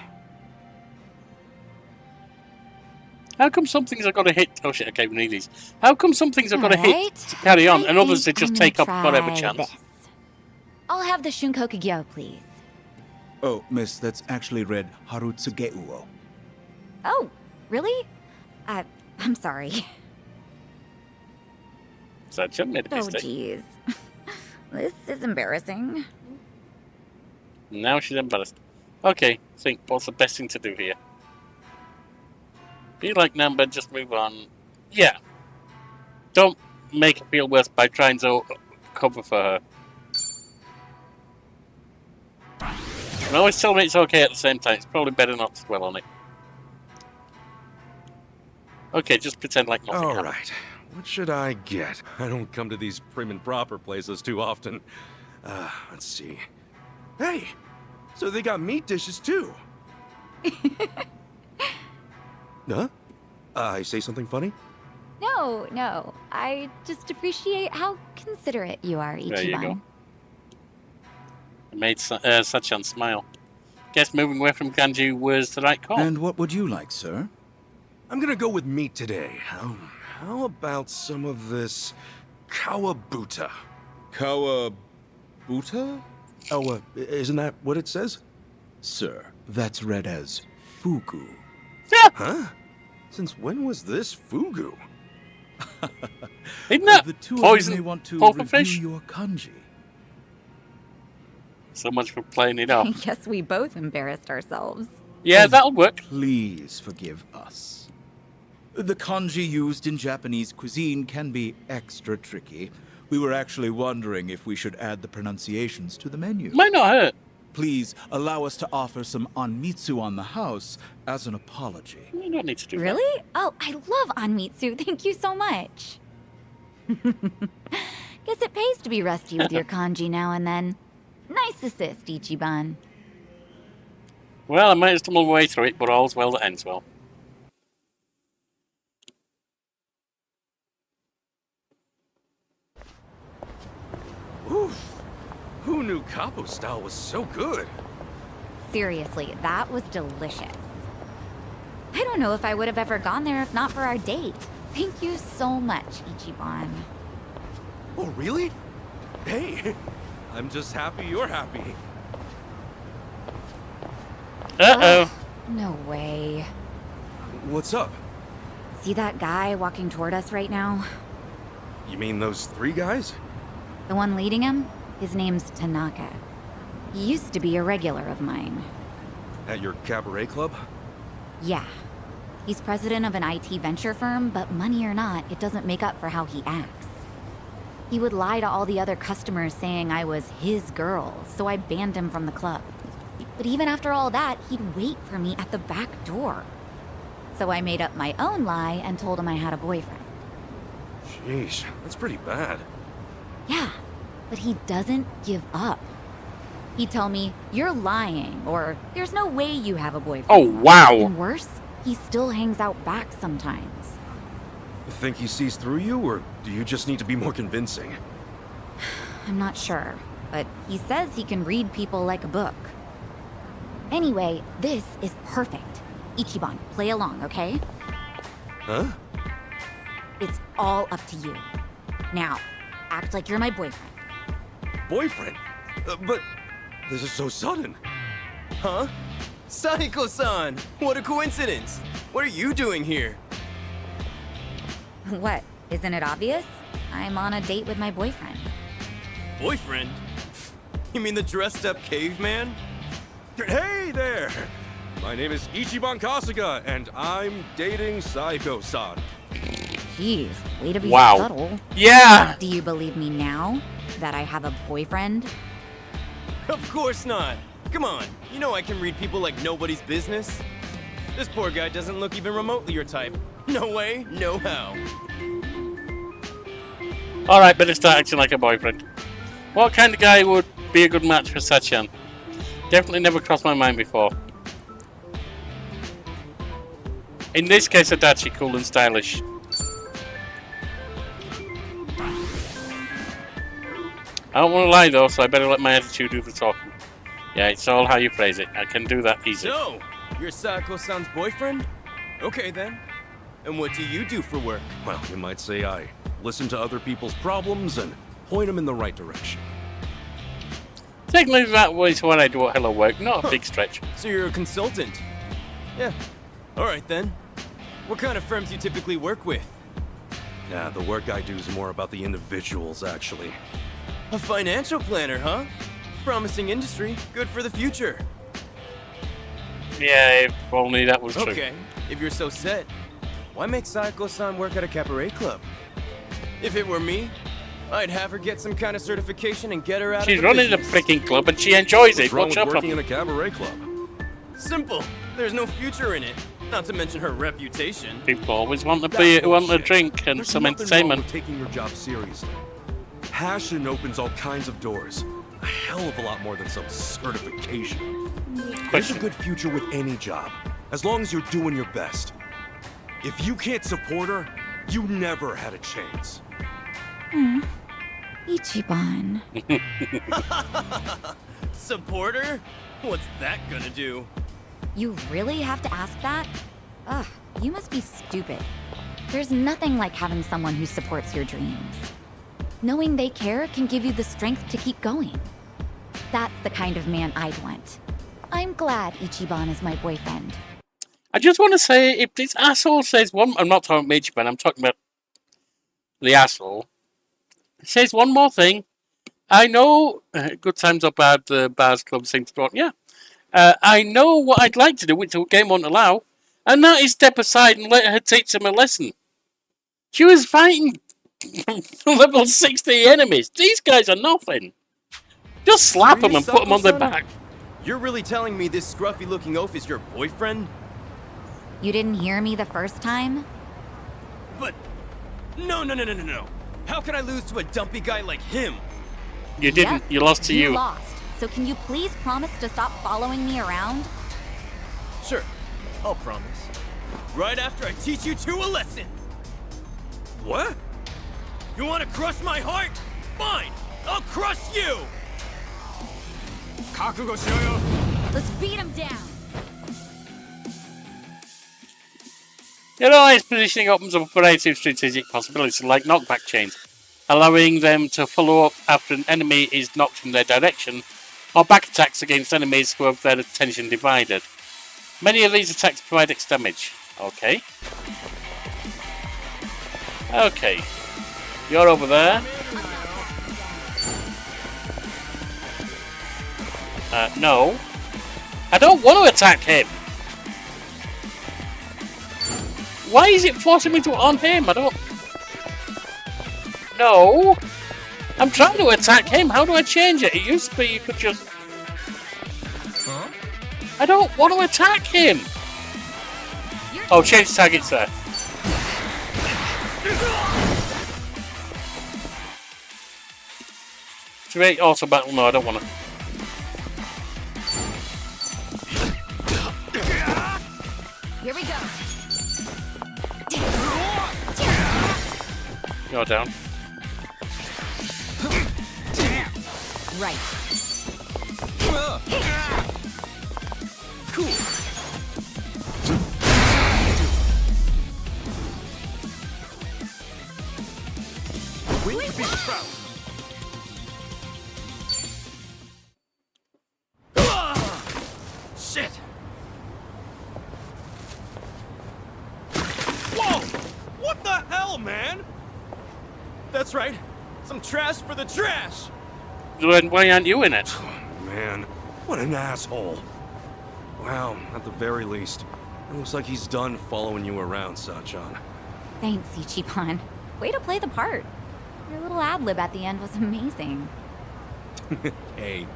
How come some things I've got to hit... Oh shit, okay, we need these. How come some things I've got to hit Alright, to carry on, I and others they think just I'm take up gonna whatever try chance? this. I'll have the Shunkokugyo, please. Oh, miss, that's actually read Harutsugeuo. Oh, really? I'm sorry. Such a made a Oh, mistake. jeez. This is embarrassing. Now she's embarrassed. Okay, think, what's the best thing to do here? Be like Namba, just move on. Yeah. Don't make her feel worse by trying to cover for her. And always tell me it's okay at the same time. It's probably better not to dwell on it. Okay, just pretend like nothing happened. Alright, what should I get? I don't come to these prim and proper places too often. Let's see. Hey, so they got meat dishes too. Huh? I say something funny? No. I just appreciate how considerate you are, Ichiban. There you go. It made Sachan smile. Guess moving away from Ganju was the right call. And what would you like, sir? I'm gonna go with meat today. How about some of this kawabuta? Kawabuta? Oh, isn't that what it says? Sir, that's read as fugu. Huh? Since when was this fugu? Isn't that The two of poison you may want to pulp review fish? your kanji. So much for playing it off. I guess we both embarrassed ourselves. Yeah, that'll work. Please forgive us. The kanji used in Japanese cuisine can be extra tricky. We were actually wondering if we should add the pronunciations to the menu. Might not hurt. Please allow us to offer some anmitsu on the house as an apology. You don't need to do Really? Oh, I love Anmitsu. Thank you so much. Guess it pays to be rusty with your kanji now and then. Nice assist, Ichiban. that. Well, I might have stumbled my way through it, but all's well that ends well. Oof. Who knew Capo style was so good? Seriously, that was delicious. I don't know if I would have ever gone there if not for our date. Thank you so much, Ichiban. Oh, really? Hey, I'm just happy you're happy. Uh-oh. No way. What's up? See that guy walking toward us right now? You mean those three guys? The one leading him, his name's Tanaka. He used to be a regular of mine. At your cabaret club? Yeah. He's president of an IT venture firm, but money or not, it doesn't make up for how he acts. He would lie to all the other customers saying I was his girl, so I banned him from the club. But even after all that, he'd wait for me at the back door. So I made up my own lie and told him I had a boyfriend. Sheesh, that's pretty bad. Yeah, but he doesn't give up. He'd tell me, you're lying, or there's no way you have a boyfriend. Oh, wow. And worse, he still hangs out back sometimes. Think he sees through you, or do you just need to be more convincing? I'm not sure, but he says he can read people like a book. Anyway, this is perfect. Ichiban, play along, okay? Huh? It's all up to you. Now, act like you're my boyfriend. Boyfriend? But this is so sudden. Huh? Saiko-san! What a coincidence! What are you doing here? What? Isn't it obvious? I'm on a date with my boyfriend. Boyfriend? You mean the dressed-up caveman? Hey there! My name is Ichiban Kasuga, and I'm dating Saiko-san. Jeez, way to be Wow. subtle. Yeah! Do you believe me now that I have a boyfriend? Of course not! Come on, you know I can read people like nobody's business. This poor guy doesn't look even remotely your type. No way, no how. Alright, better start acting like a boyfriend. What kind of guy would be a good match for Sachan? Definitely never crossed my mind before. In this case, Adachi, cool and stylish. I don't want to lie though, so I better let my attitude do the talking. Yeah, it's all how you phrase it. I can do that easy. So, you're Saiko-san's boyfriend? Okay then. And what do you do for work? Well, you might say I listen to other people's problems and point them in the right direction. Technically, that was what I do at Hello Work, not a big stretch. So you're a consultant? Yeah. Alright then. What kind of firms do you typically work with? Yeah, the work I do is more about the individuals, actually. A financial planner, huh? Promising industry, good for the future. Yeah, if only that was true. Okay, if you're so set, why make Saiko-san work at a cabaret club? If it were me, I'd have her get some kind of certification and get her out She's of the running a business. freaking club and she enjoys it. What's wrong What's with your working problem? in a cabaret club? Simple. There's no future in it. Not to mention her reputation. People always want to That's want a bullshit. drink and There's some nothing wrong entertainment. with taking your job seriously. Passion opens all kinds of doors. A hell of a lot more than some certification. There's a good future with any job, as long as you're doing your best. If you can't support her, you never had a chance. Ichiban. Supporter? What's that gonna do? You really have to ask that? Ugh, you must be stupid. There's nothing like having someone who supports your dreams. Knowing they care can give you the strength to keep going. That's the kind of man I'd want. I'm glad Ichiban is my boyfriend. I just want to say, if this asshole says one... I'm not talking about Ichiban, I'm talking about the asshole. Says one more thing. I know good times or bad, the bars club seem to throw. Yeah. I know what I'd like to do, which the game won't allow, and that is step aside and let her teach him a lesson. She was fighting level 60 enemies. These guys are nothing. Just slap them and put them on their back. You're really telling me this scruffy-looking oaf is your boyfriend? You didn't hear me the first time? But... No. How can I lose to a dumpy guy like him? You didn't. Yep, You lost to you. lost. So can you please promise to stop following me around? Sure, I'll promise. Right after I teach you two a lesson. What? You want to crush my heart? Fine, I'll crush you! Let's beat him down! Your alliance positioning opens up a variety of strategic possibilities, like knockback chains, allowing them to follow up after an enemy is knocked in their direction, or back attacks against enemies who have their attention divided. Many of these attacks provide X damage. Okay. Okay. You're over there. No. I don't want to attack him. Why is it forcing me to on him? I don't... No. I'm trying to attack him. How do I change it? It used to be you could just... Huh? I don't want to attack him. Oh, change targets there. Create auto battle. No, I don't want to. Here we go. Go down. Right. Cool. Win to be proud. Shit! Whoa! What the hell, man? That's right. Some trash for the trash. Then why aren't you in it? Man, what an asshole. Wow, at the very least, it looks like he's done following you around, Sachan. Thanks, Ichiban. Way to play the part. Your little ad-lib at the end was amazing. Hey,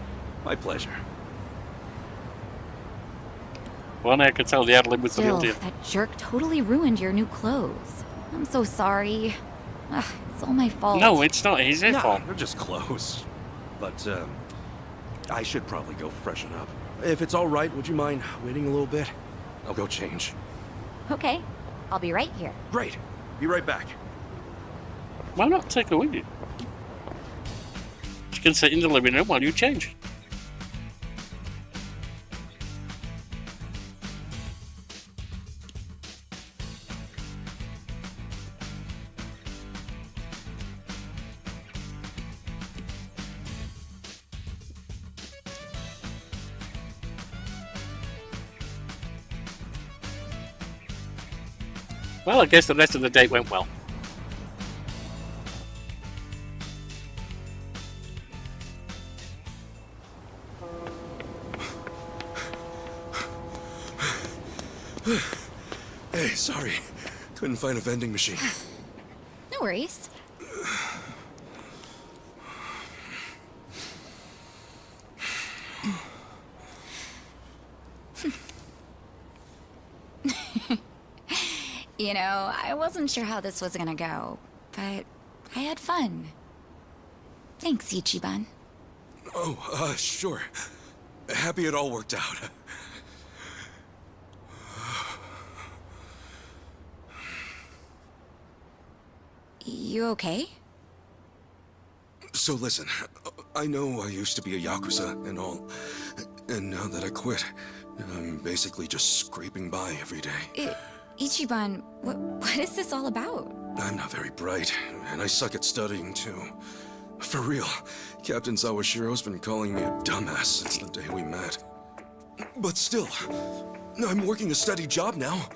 my pleasure. Well, I could tell the ad-lib was the real Still, deal. that jerk totally ruined your new clothes. I'm so sorry. Ugh, it's all my fault. No, it's not. It's his fault. They're just clothes. But, I should probably go freshen up. If it's all right, would you mind waiting a little bit? I'll go change. Okay, I'll be right here. Great. Be right back. Why not take her with you? She can sit in the living room while you change. Well, I guess the rest of the date went well. Hey, sorry. Couldn't find a vending machine. No worries. You know, I wasn't sure how this was gonna go, but I had fun. Thanks, Ichiban. Oh, sure. Happy it all worked out. You okay? So listen, I know I used to be a Yakuza and all, and now that I quit, I'm basically just scraping by every day. Ichiban, what is this all about? I'm not very bright, and I suck at studying too. For real, Captain Sawashiro's been calling me a dumbass since the day we met. But still, I'm working a steady job now,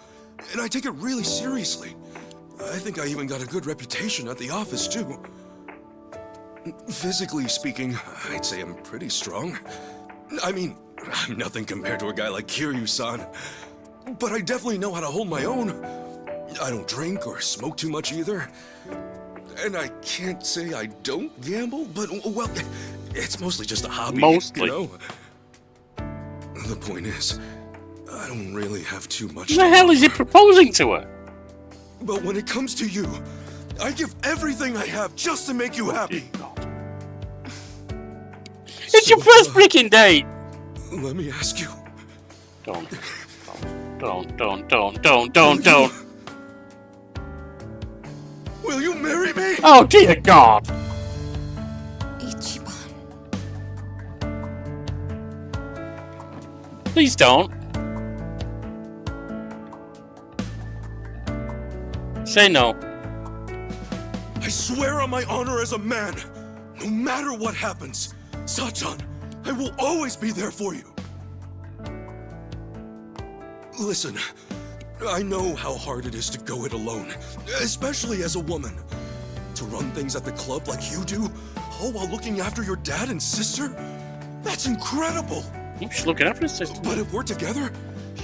and I take it really seriously. I think I even got a good reputation at the office too. Physically speaking, I'd say I'm pretty strong. I mean, I'm nothing compared to a guy like Kiryu-san. But I definitely know how to hold my own. I don't drink or smoke too much either. And I can't say I don't gamble, but, well, it's mostly just a hobby. Mostly. You know? The point is, I don't really have too much. What the hell is he proposing to her? But when it comes to you, I give everything I have just to make you happy. It's your first freaking date! Let me ask you. Don't. Will you marry me? Oh, dear God! Ichiban. Please don't. Say no. I swear on my honor as a man, no matter what happens, Sachan, I will always be there for you. Listen, I know how hard it is to go it alone, especially as a woman. To run things at the club like you do, all while looking after your dad and sister? That's incredible! She's looking after his sister. But if we're together,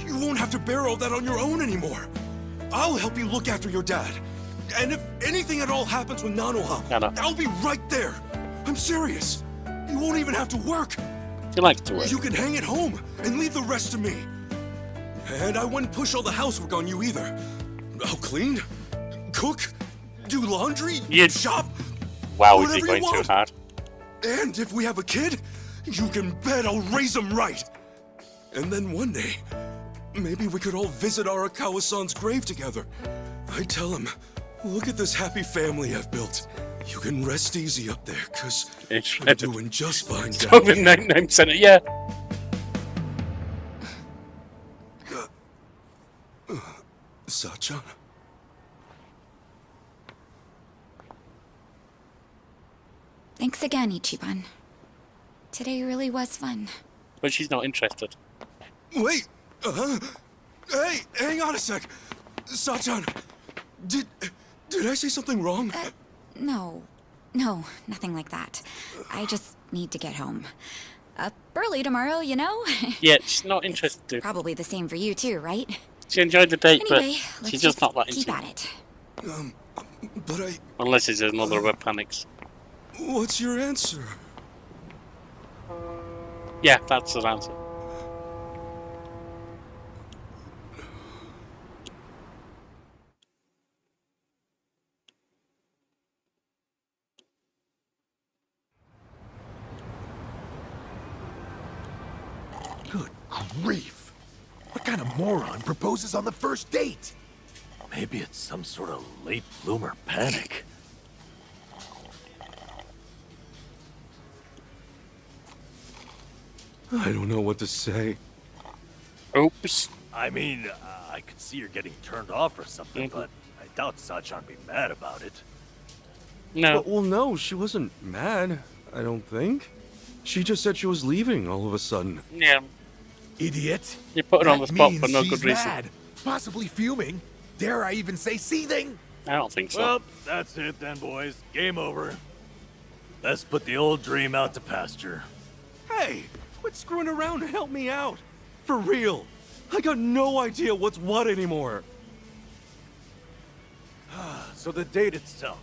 you won't have to bear all that on your own anymore. I'll help you look after your dad. And if anything at all happens with Nanoha, I'll be right there. I'm serious. You won't even have to work. She likes to work. You can hang at home and leave the rest to me. And I wouldn't push all the housework on you either. I'll clean, cook, do laundry, shop. Wow, is he whatever going you too want. hard? And if we have a kid, you can bet I'll raise him right. And then one day, maybe we could all visit Arakawa-san's grave together. I tell him, look at this happy family I've built. You can rest easy up there, cause I'm doing just fine It's down over here. 99%. Yeah. Sachan? Thanks again, Ichiban. Today really was fun. But she's not interested. Wait! Hey, hang on a sec! Sachan, did I say something wrong? No, nothing like that. I just need to get home. Up early tomorrow, you know? Yeah, she's not interested. Probably the same for you too, right? She enjoyed the date, Anyway, but let's she's just not that keep into at it. it. But Unless it's another web panics. What's your answer? Yeah, that's the answer. Good grief! What kind of moron proposes on the first date? Maybe it's some sort of late bloomer panic. I don't know what to say. Oops. I mean, I could see her getting turned off or something, but I doubt Sachan'd be mad about it. No. Well, no, she wasn't mad, I don't think. She just said she was leaving all of a sudden. Yeah. Idiot! You put her on the spot means for no she's good reason. mad, possibly fuming. Dare I even say seething? I don't think so. Well, that's it then, boys. Game over. Let's put the old dream out to pasture. Hey, quit screwing around and help me out. For real. I got no idea what's what anymore. So the date itself,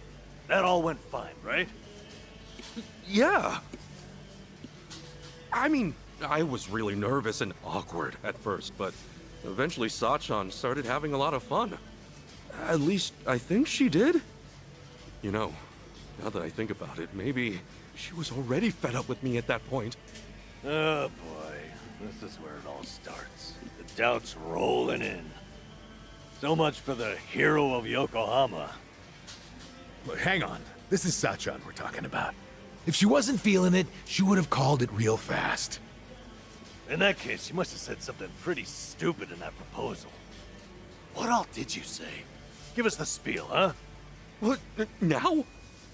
that all went fine, right? Yeah. I mean, I was really nervous and awkward at first, but eventually Sachan started having a lot of fun. At least, I think she did. You know, now that I think about it, maybe she was already fed up with me at that point. Oh boy, this is where it all starts. The doubt's rolling in. So much for the hero of Yokohama. Look, hang on. This is Sachan we're talking about. If she wasn't feeling it, she would have called it real fast. In that case, you must have said something pretty stupid in that proposal. What all did you say? Give us the spiel, huh? What, now?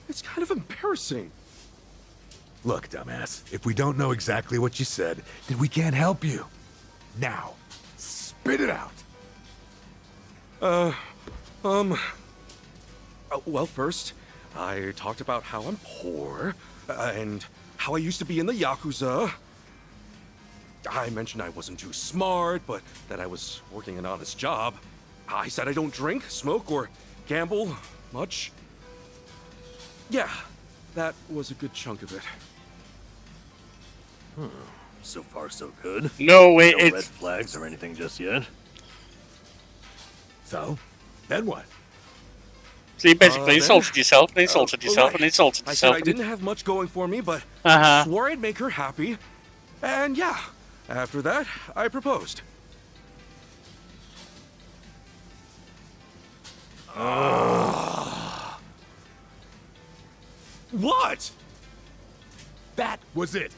It's kind of embarrassing. Look, dumbass, if we don't know exactly what you said, then we can't help you. Now, spit it out. Well, first, I talked about how I'm poor, and how I used to be in the Yakuza. I mentioned I wasn't too smart, but that I was working an honest job. I said I don't drink, smoke, or gamble much. Yeah, that was a good chunk of it. So far, so good. No, red it's... flags or anything just yet. So, then what? So you basically insulted yourself, and insulted yourself, right. and insulted I yourself. said I didn't have much going for me, but Uh-huh. swore I'd make her happy. And yeah, after that, I proposed. What? That was it.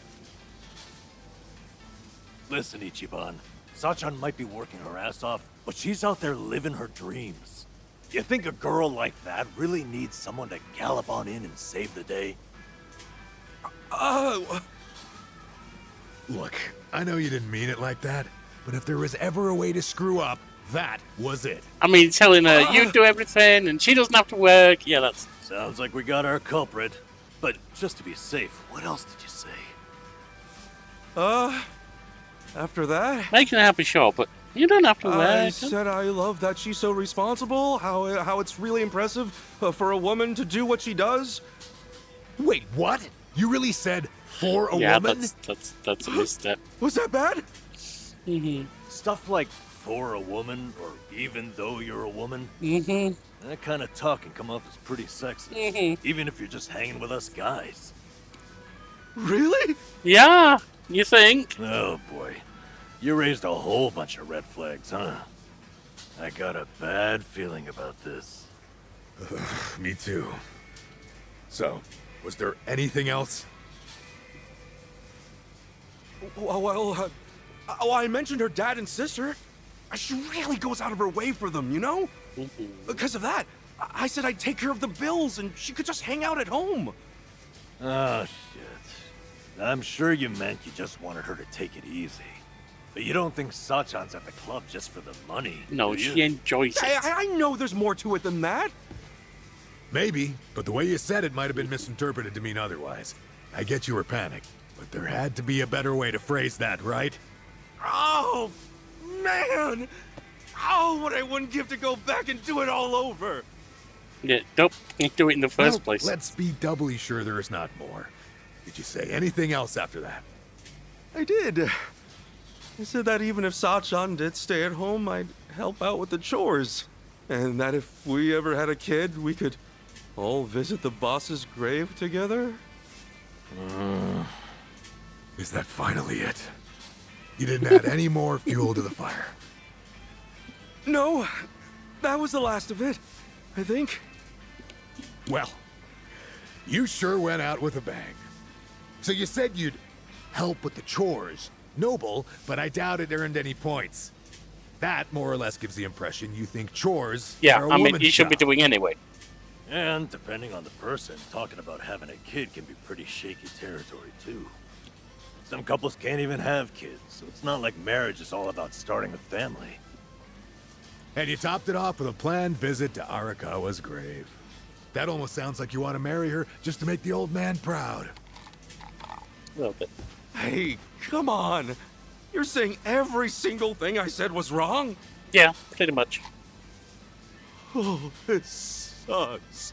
Listen, Ichiban. Sachan might be working her ass off, but she's out there living her dreams. You think a girl like that really needs someone to gallop on in and save the day? Look, I know you didn't mean it like that, but if there was ever a way to screw up, that was it. I mean, telling her you do everything and she doesn't have to work. Yeah, that's... Sounds like we got our culprit. But just to be safe, what else did you say? After that, Making a happy show, but you don't have to I work. said I love that she's so responsible, how it's really impressive for a woman to do what she does. Wait, what? You really said for a Yeah, woman? that's a misstep. Was that bad? Stuff like for a woman or even though you're a woman. That kind of talk can come off as pretty sexist, even if you're just hanging with us guys. Really? Yeah, you think? Oh boy, you raised a whole bunch of red flags, huh? I got a bad feeling about this. Me too. So, was there anything else? Well, I mentioned her dad and sister. She really goes out of her way for them, you know? Because of that, I said I'd take care of the bills and she could just hang out at home. Oh, shit. I'm sure you meant you just wanted her to take it easy. But you don't think Sachan's at the club just for the money, No, do you? she enjoys it. I know there's more to it than that. Maybe, but the way you said it might have been misinterpreted to mean otherwise. I get you were panicked, but there had to be a better way to phrase that, right? Oh, man! Oh, what I wouldn't give to go back and do it all over! Yeah, don't do it in the first place. Let's be doubly sure there is not more. Did you say anything else after that? I did. I said that even if Sachan did stay at home, I'd help out with the chores. And that if we ever had a kid, we could all visit the boss's grave together. Is that finally it? You didn't add any more fuel to the fire? No, that was the last of it, I think. Well, you sure went out with a bang. So you said you'd help with the chores. Noble, but I doubt it earned any points. That more or less gives the impression you think chores Yeah, are a I mean, woman's you should be job. doing anyway. And depending on the person, talking about having a kid can be pretty shaky territory, too. Some couples can't even have kids, so it's not like marriage is all about starting a family. And you topped it off with a planned visit to Arakawa's grave. That almost sounds like you want to marry her just to make the old man proud. A little bit. Hey, come on. You're saying every single thing I said was wrong? Yeah, pretty much. Oh, this sucks.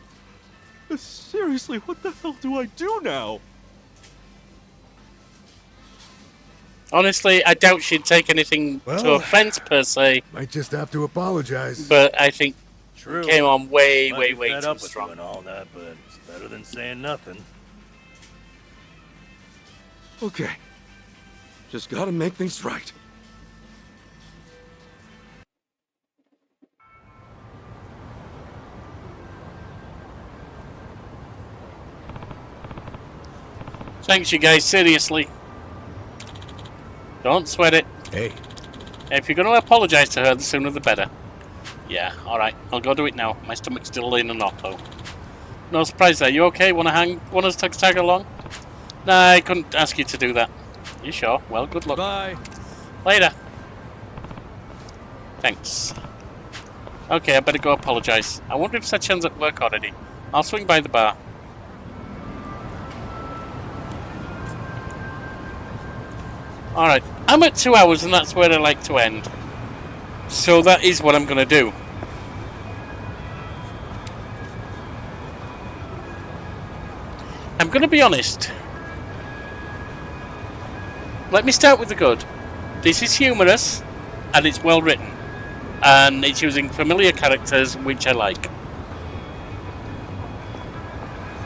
Seriously, what the hell do I do now? Honestly, I doubt she'd take anything to Well, offense per se, Might just have to apologize. but I think True. it came on way, Might way, be way fed too up with you strong. and all that, but it's better than saying nothing. Okay. Just gotta make things right. Thanks, you guys, seriously. Don't sweat it. Hey. If you're going to apologise to her, the sooner the better. Yeah, alright, I'll go do it now. My stomach's still in an auto. No surprise there, you okay? Want us to tag along? Nah, I couldn't ask you to do that. You sure? Well, good luck. Bye. Later. Thanks. Okay, I better go apologise. I wonder if Sachan's at work already. I'll swing by the bar. Alright, I'm at 2 hours and that's where I like to end. So that is what I'm going to do. I'm going to be honest. Let me start with the good. This is humorous and it's well written. And it's using familiar characters, which I like.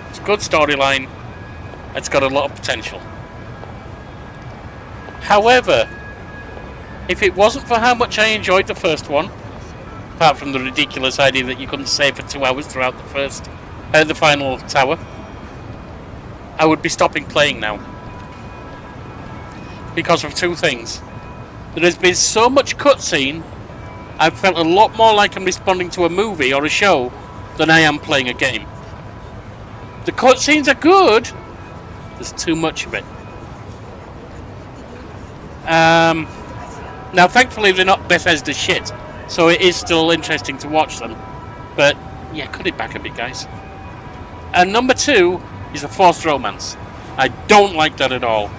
It's a good storyline. It's got a lot of potential. However, if it wasn't for how much I enjoyed the first one, apart from the ridiculous idea that you couldn't save for 2 hours throughout the final tower, I would be stopping playing now. Because of two things. There has been so much cutscene, I've felt a lot more like I'm responding to a movie or a show than I am playing a game. The cutscenes are good, there's too much of it. Now, thankfully, they're not Bethesda shit, so it is still interesting to watch them. But, yeah, cut it back a bit, guys. And number two is a forced romance. I don't like that at all.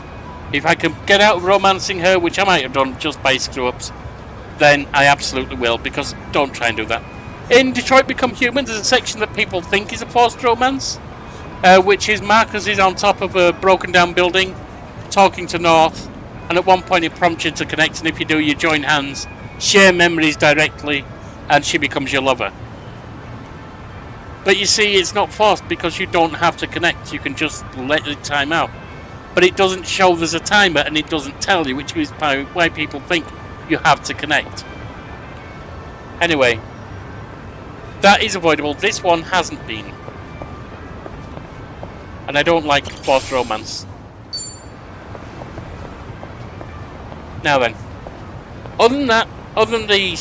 If I can get out of romancing her, which I might have done just by screw-ups, then I absolutely will, because don't try and do that. In Detroit Become Human, there's a section that people think is a forced romance, which is Marcus is on top of a broken down building, talking to North, and at one point it prompts you to connect, and if you do, you join hands, share memories directly, and she becomes your lover. But you see, it's not forced because you don't have to connect, you can just let it time out. But it doesn't show there's a timer, and it doesn't tell you, which is why people think you have to connect. Anyway, that is avoidable. This one hasn't been. And I don't like forced romance. Now then, other than that, other than the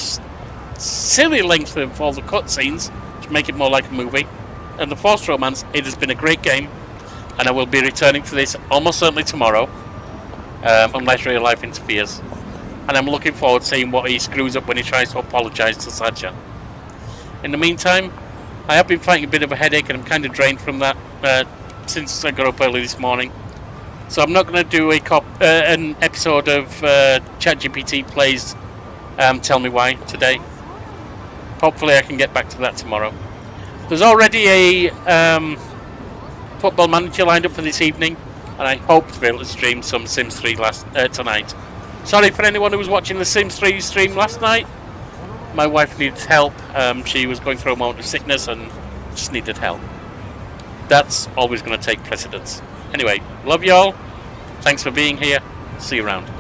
silly length of all the cutscenes, which make it more like a movie, and the forced romance, it has been a great game, and I will be returning to this almost certainly tomorrow, unless real life interferes. And I'm looking forward to seeing what he screws up when he tries to apologise to Sacha. In the meantime, I have been fighting a bit of a headache, and I'm kind of drained from that since I got up early this morning. So I'm not going to do an episode of ChatGPT Plays Tell Me Why today. Hopefully I can get back to that tomorrow. There's already a Football Manager lined up for this evening, and I hope to be able to stream some Sims 3 tonight. Sorry for anyone who was watching the Sims 3 stream last night. My wife needed help. She was going through a moment of sickness and just needed help. That's always going to take precedence. Anyway, love you all. Thanks for being here. See you around.